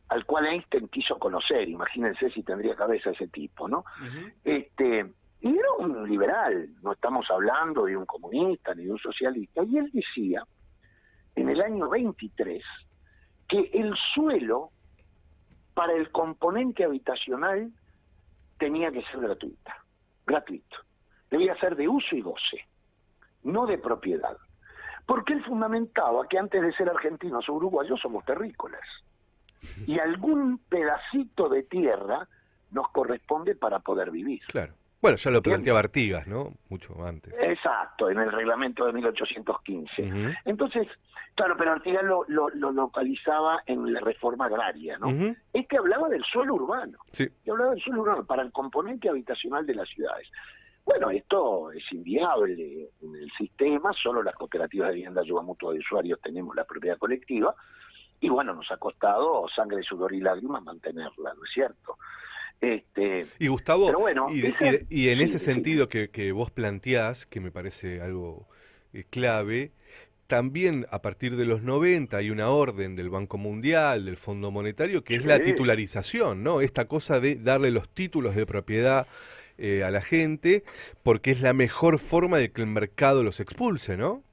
al cual Einstein quiso conocer. Imagínense si tendría cabeza ese tipo, ¿no? Y era un liberal, no estamos hablando de un comunista ni de un socialista, y él decía, en el año 23, que el suelo, para el componente habitacional, tenía que ser gratuito. Debía ser de uso y goce, no de propiedad. Porque él fundamentaba que antes de ser argentinos o uruguayos somos terrícolas. Y algún pedacito de tierra nos corresponde para poder vivir. Claro. Bueno, ya lo planteaba Artigas, ¿no? Mucho antes. Exacto, en el reglamento de 1815. Entonces, claro, pero Artigas lo localizaba en la reforma agraria, ¿no? Hablaba del suelo urbano. Sí. Hablaba del suelo urbano para el componente habitacional de las ciudades. Bueno, esto es inviable en el sistema, solo las cooperativas de vivienda ayuda mutua de usuarios tenemos la propiedad colectiva, y bueno, nos ha costado sangre, sudor y lágrimas mantenerla, ¿no es cierto? Y Gustavo, pero bueno, y en ese sentido que vos planteás, que me parece algo clave, también a partir de los 90 hay una orden del Banco Mundial, del Fondo Monetario, que es la titularización, ¿no? Esta cosa de darle los títulos de propiedad a la gente, porque es la mejor forma de que el mercado los expulse, ¿no?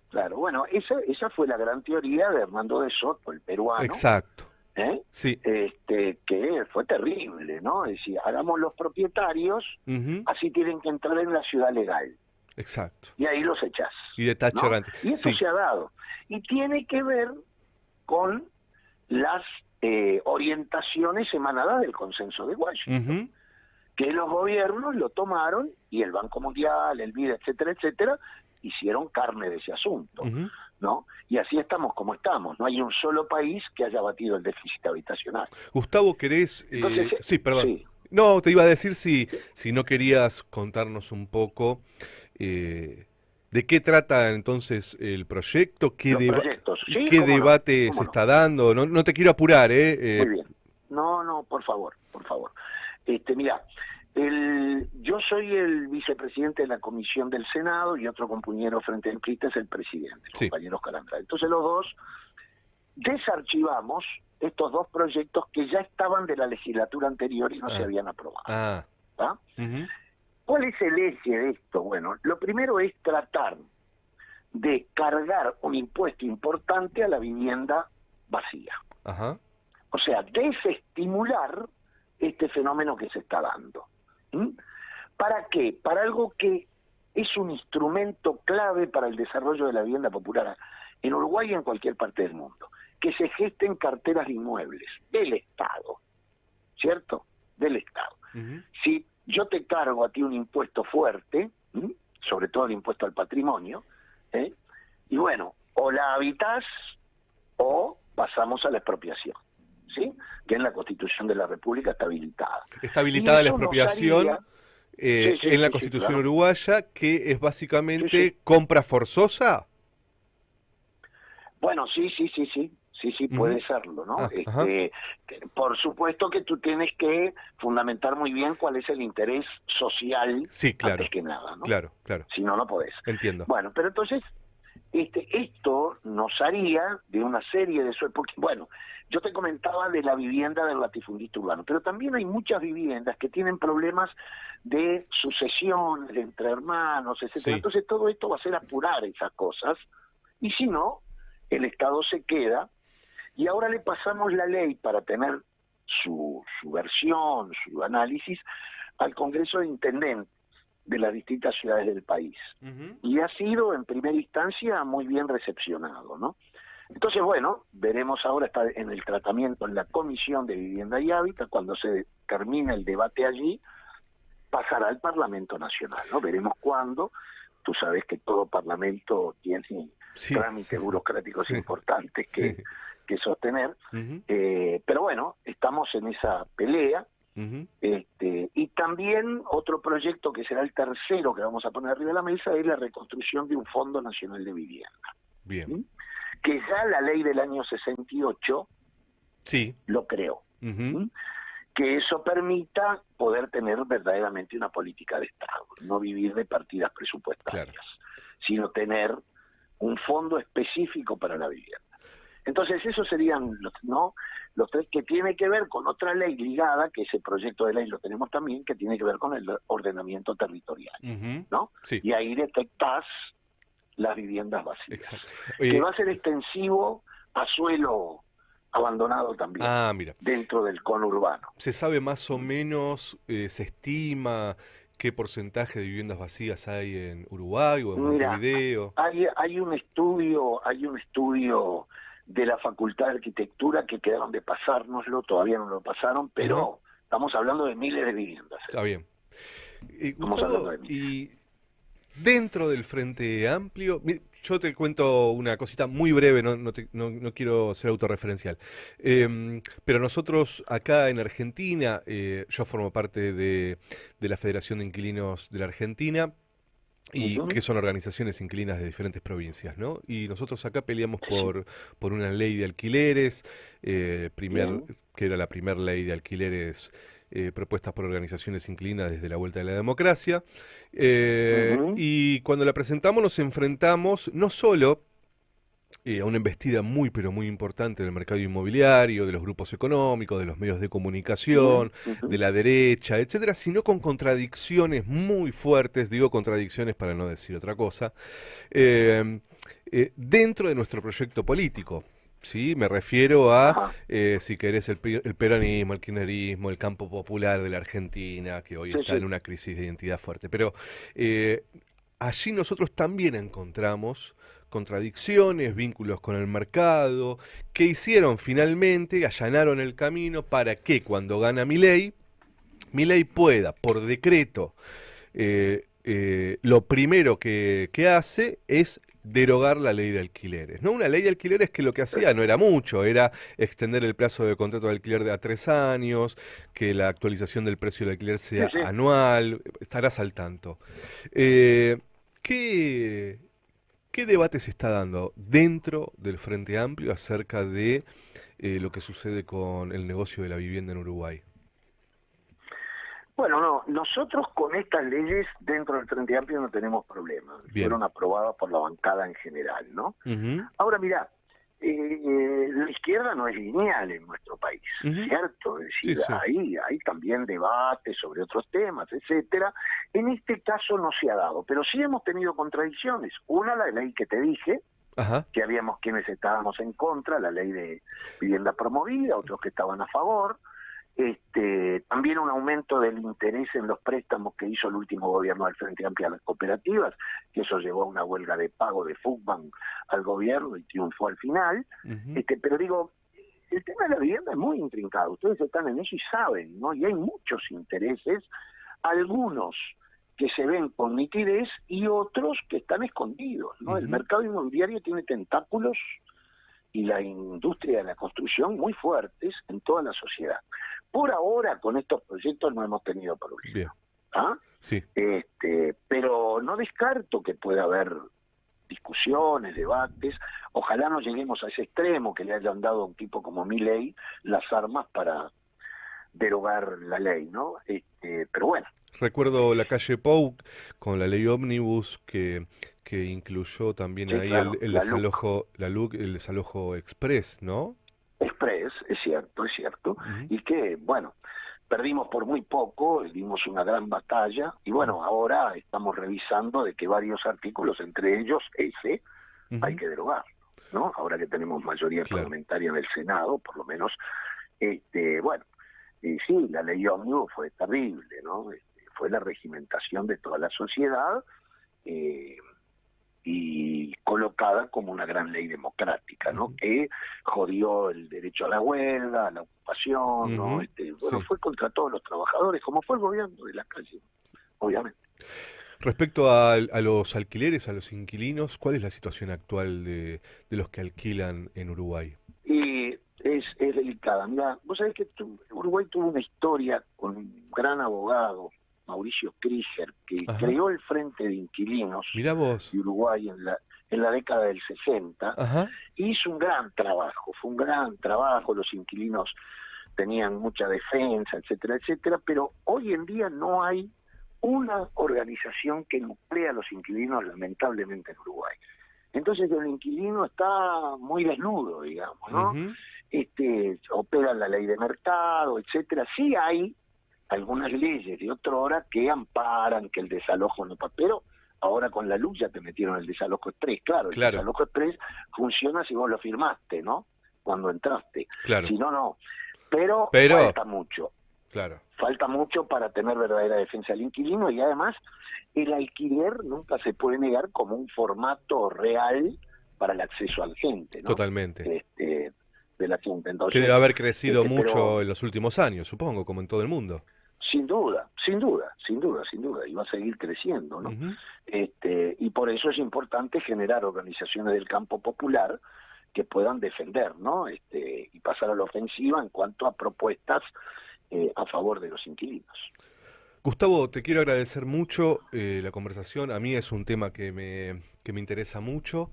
Claro, bueno, esa fue la gran teoría de Hernando de Soto, el peruano. Exacto. Sí. Que fue terrible, ¿no? Es decir, hagamos los propietarios, así tienen que entrar en la ciudad legal. Exacto. Y ahí los echás. Y de Thatcher antes. Y eso se ha dado. Y tiene que ver con las orientaciones emanadas del consenso de Washington, que los gobiernos lo tomaron y el Banco Mundial, el BID, etcétera, etcétera, hicieron carne de ese asunto, ¿no? Y así estamos como estamos. No hay un solo país que haya batido el déficit habitacional. Gustavo, ¿querés...? Entonces, sí, perdón. Sí. No, te iba a decir si no querías contarnos un poco de qué trata entonces el proyecto, qué debate se está dando. No te quiero apurar, ¿eh? Muy bien. No, por favor. Mira, yo soy el vicepresidente de la Comisión del Senado y otro compañero Frente Amplista es el presidente, el compañero Oscar Andrade. Entonces los dos desarchivamos estos dos proyectos que ya estaban de la legislatura anterior y no se habían aprobado. ¿Cuál es el eje de esto? Bueno, lo primero es tratar de cargar un impuesto importante a la vivienda vacía. O sea, desestimular este fenómeno que se está dando. ¿Para qué? Para algo que es un instrumento clave para el desarrollo de la vivienda popular en Uruguay y en cualquier parte del mundo, que se gesten carteras de inmuebles del Estado, ¿cierto? Del Estado. Si yo te cargo a ti un impuesto fuerte, sobre todo el impuesto al patrimonio, y bueno, o la habitás o pasamos a la expropiación, ¿sí? Que en la Constitución de la República está habilitada. Está habilitada la expropiación en la Constitución uruguaya, que es básicamente compra forzosa. Bueno, sí, puede serlo, ¿no? Por supuesto que tú tienes que fundamentar muy bien cuál es el interés social antes que nada, ¿no? Claro. Si no, no podés. Entiendo. Bueno, pero entonces, esto nos haría de una serie de... Porque, bueno, yo te comentaba de la vivienda del latifundista urbano, pero también hay muchas viviendas que tienen problemas de sucesiones, de entre hermanos, etcétera. Entonces todo esto va a ser apurar esas cosas, y si no, el Estado se queda, y ahora le pasamos la ley para tener su versión, su análisis, al Congreso de Intendentes de las distintas ciudades del país. Y ha sido, en primera instancia, muy bien recepcionado, ¿no? Entonces, bueno, veremos ahora, está en el tratamiento en la Comisión de Vivienda y Hábitat, cuando se termine el debate allí, pasará al Parlamento Nacional, ¿no? Veremos cuándo. Tú sabes que todo parlamento tiene trámites burocráticos importantes que sostener, pero bueno, estamos en esa pelea. Y también otro proyecto que será el tercero que vamos a poner arriba de la mesa es la reconstrucción de un Fondo Nacional de Vivienda. Bien. Que ya la ley del año 68 lo creó. Que eso permita poder tener verdaderamente una política de Estado, no vivir de partidas presupuestarias, sino tener un fondo específico para la vivienda. Entonces esos serían los tres, que tiene que ver con otra ley ligada, que ese proyecto de ley lo tenemos también, que tiene que ver con el ordenamiento territorial, ¿no? Y ahí detectás las viviendas vacías, que va a ser extensivo a suelo abandonado también, dentro del conurbano. ¿Se sabe más o menos, se estima qué porcentaje de viviendas vacías hay en Uruguay o en Montevideo? Hay un estudio de la Facultad de Arquitectura que quedaron de pasárnoslo, todavía no lo pasaron, pero estamos hablando de miles de viviendas. Está bien. Gustavo, y dentro del Frente Amplio, yo te cuento una cosita muy breve, no quiero ser autorreferencial, pero nosotros acá en Argentina, yo formo parte de la Federación de Inquilinos de la Argentina, y que son organizaciones inquilinas de diferentes provincias, ¿no? Y nosotros acá peleamos por una ley de alquileres, que era la primera ley de alquileres propuestas por organizaciones inquilinas desde la vuelta de la democracia. Y cuando la presentamos nos enfrentamos no solo a una embestida muy pero muy importante del mercado inmobiliario, de los grupos económicos, de los medios de comunicación, de la derecha, etcétera, sino con contradicciones muy fuertes, digo contradicciones para no decir otra cosa, dentro de nuestro proyecto político. Sí, me refiero a, si querés, el peronismo, el kirchnerismo, el campo popular de la Argentina, que hoy está en una crisis de identidad fuerte. Pero allí nosotros también encontramos contradicciones, vínculos con el mercado, que hicieron finalmente, allanaron el camino para que cuando gana Milei pueda, por decreto, lo primero que hace es derogar la ley de alquileres, ¿no? Una ley de alquileres que lo que hacía no era mucho, era extender el plazo de contrato de alquiler a 3 años, que la actualización del precio del alquiler sea anual, estarás al tanto. ¿Qué debate se está dando dentro del Frente Amplio acerca de lo que sucede con el negocio de la vivienda en Uruguay? Bueno, no, nosotros con estas leyes dentro del Frente Amplio no tenemos problemas. Fueron aprobadas por la bancada en general, ¿no? Ahora, mirá, la izquierda no es lineal en nuestro país, ¿cierto? Es decir, hay también debates sobre otros temas, etcétera. En este caso no se ha dado, pero sí hemos tenido contradicciones. Una, la ley que te dije, que habíamos quienes estábamos en contra, la ley de vivienda promovida, otros que estaban a favor. También un aumento del interés en los préstamos que hizo el último gobierno del Frente Amplio a las cooperativas, que eso llevó a una huelga de pago de Fugbank al gobierno y triunfó al final. Pero digo, el tema de la vivienda es muy intrincado, ustedes están en eso y saben, ¿no? Y hay muchos intereses, algunos que se ven con nitidez y otros que están escondidos, ¿no? El mercado inmobiliario tiene tentáculos y la industria de la construcción muy fuertes en toda la sociedad. Por ahora, con estos proyectos no hemos tenido problemas. Pero no descarto que pueda haber discusiones, debates. Ojalá no lleguemos a ese extremo, que le hayan dado a un tipo como Milei las armas para derogar la ley, ¿no? Pero bueno. Recuerdo la calle Pou con la ley ómnibus que incluyó también ahí el desalojo, el desalojo express, ¿no? Express, es cierto. Y que, bueno, perdimos por muy poco, dimos una gran batalla, y bueno, ahora estamos revisando de que varios artículos, entre ellos ese, hay que derogarlo, ¿no? Ahora que tenemos mayoría parlamentaria en el Senado, por lo menos, bueno, y sí, la ley ómnibus fue terrible, ¿no? Fue la regimentación de toda la sociedad, y colocada como una gran ley democrática, ¿no? Que jodió el derecho a la huelga, a la ocupación, ¿no? Bueno, fue contra todos los trabajadores, como fue el gobierno de la calle, obviamente. Respecto a los alquileres, a los inquilinos, ¿cuál es la situación actual de los que alquilan en Uruguay? Y es delicada. Mira, vos sabés que Uruguay tuvo una historia con un gran abogado, Mauricio Krieger, que creó el Frente de Inquilinos de Uruguay en la década del 60, hizo un gran trabajo, fue un gran trabajo, los inquilinos tenían mucha defensa, etcétera, etcétera, pero hoy en día no hay una organización que nuclea a los inquilinos, lamentablemente, en Uruguay. Entonces el inquilino está muy desnudo, digamos, ¿no? Opera la ley de mercado, etcétera. Sí hay algunas leyes de otrora que amparan que el desalojo no, pero ahora con la luz ya te metieron el desalojo express. Claro, el desalojo express funciona si vos lo firmaste, ¿no? Cuando entraste. Si no, no. Pero falta mucho. Falta mucho para tener verdadera defensa del inquilino, y además el alquiler nunca se puede negar como un formato real para el acceso a la gente, ¿no? Totalmente. De la gente. Entonces, que debe haber crecido mucho en los últimos años, supongo, como en todo el mundo. Sin duda, y va a seguir creciendo, ¿no? Y por eso es importante generar organizaciones del campo popular que puedan defender, ¿no? Y pasar a la ofensiva en cuanto a propuestas a favor de los inquilinos. Gustavo, te quiero agradecer mucho la conversación. A mí es un tema que me interesa mucho.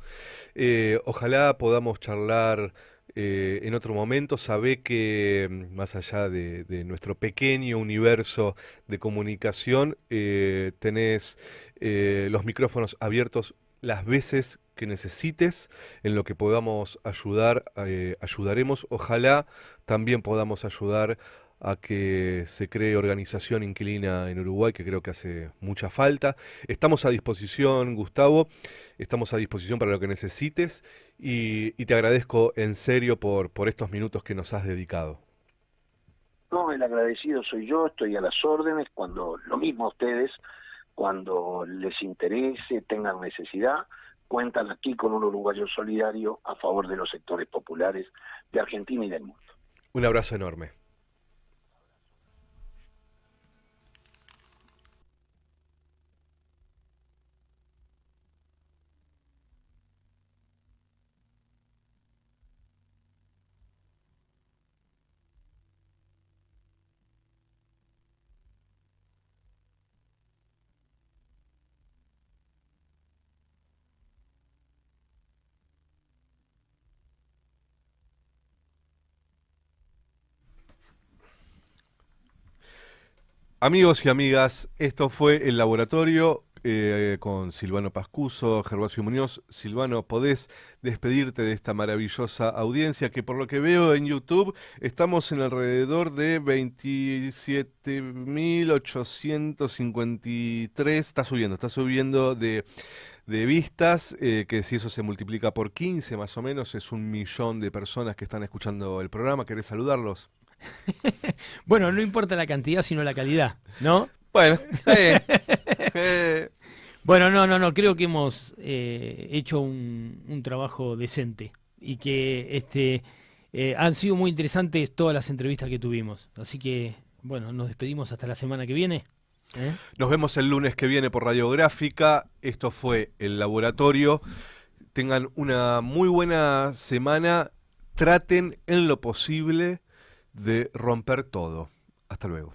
Ojalá podamos charlar en otro momento. Sabe que más allá de nuestro pequeño universo de comunicación, tenés los micrófonos abiertos las veces que necesites. En lo que podamos ayudar, ayudaremos. Ojalá también podamos ayudar a que se cree organización inquilina en Uruguay, que creo que hace mucha falta. Estamos a disposición, Gustavo, estamos a disposición para lo que necesites, y te agradezco en serio por estos minutos que nos has dedicado. No, el agradecido soy yo, estoy a las órdenes, cuando lo mismo a ustedes, cuando les interese, tengan necesidad, cuentan aquí con un uruguayo solidario a favor de los sectores populares de Argentina y del mundo. Un abrazo enorme. Amigos y amigas, esto fue El Laboratorio con Silvano Pascuso, Gervasio Muñoz. Silvano, podés despedirte de esta maravillosa audiencia que, por lo que veo en YouTube, estamos en alrededor de 27.853. Está subiendo de vistas, que si eso se multiplica por 15 más o menos, es 1 millón de personas que están escuchando el programa. ¿Querés saludarlos? Bueno, no importa la cantidad, sino la calidad, ¿no? Bueno, Bueno, no, creo que hemos hecho un trabajo decente y que han sido muy interesantes todas las entrevistas que tuvimos. Así que, bueno, nos despedimos hasta la semana que viene. Nos vemos el lunes que viene por Radiográfica. Esto fue El Laboratorio. Tengan una muy buena semana. Traten en lo posible de romper todo. Hasta luego.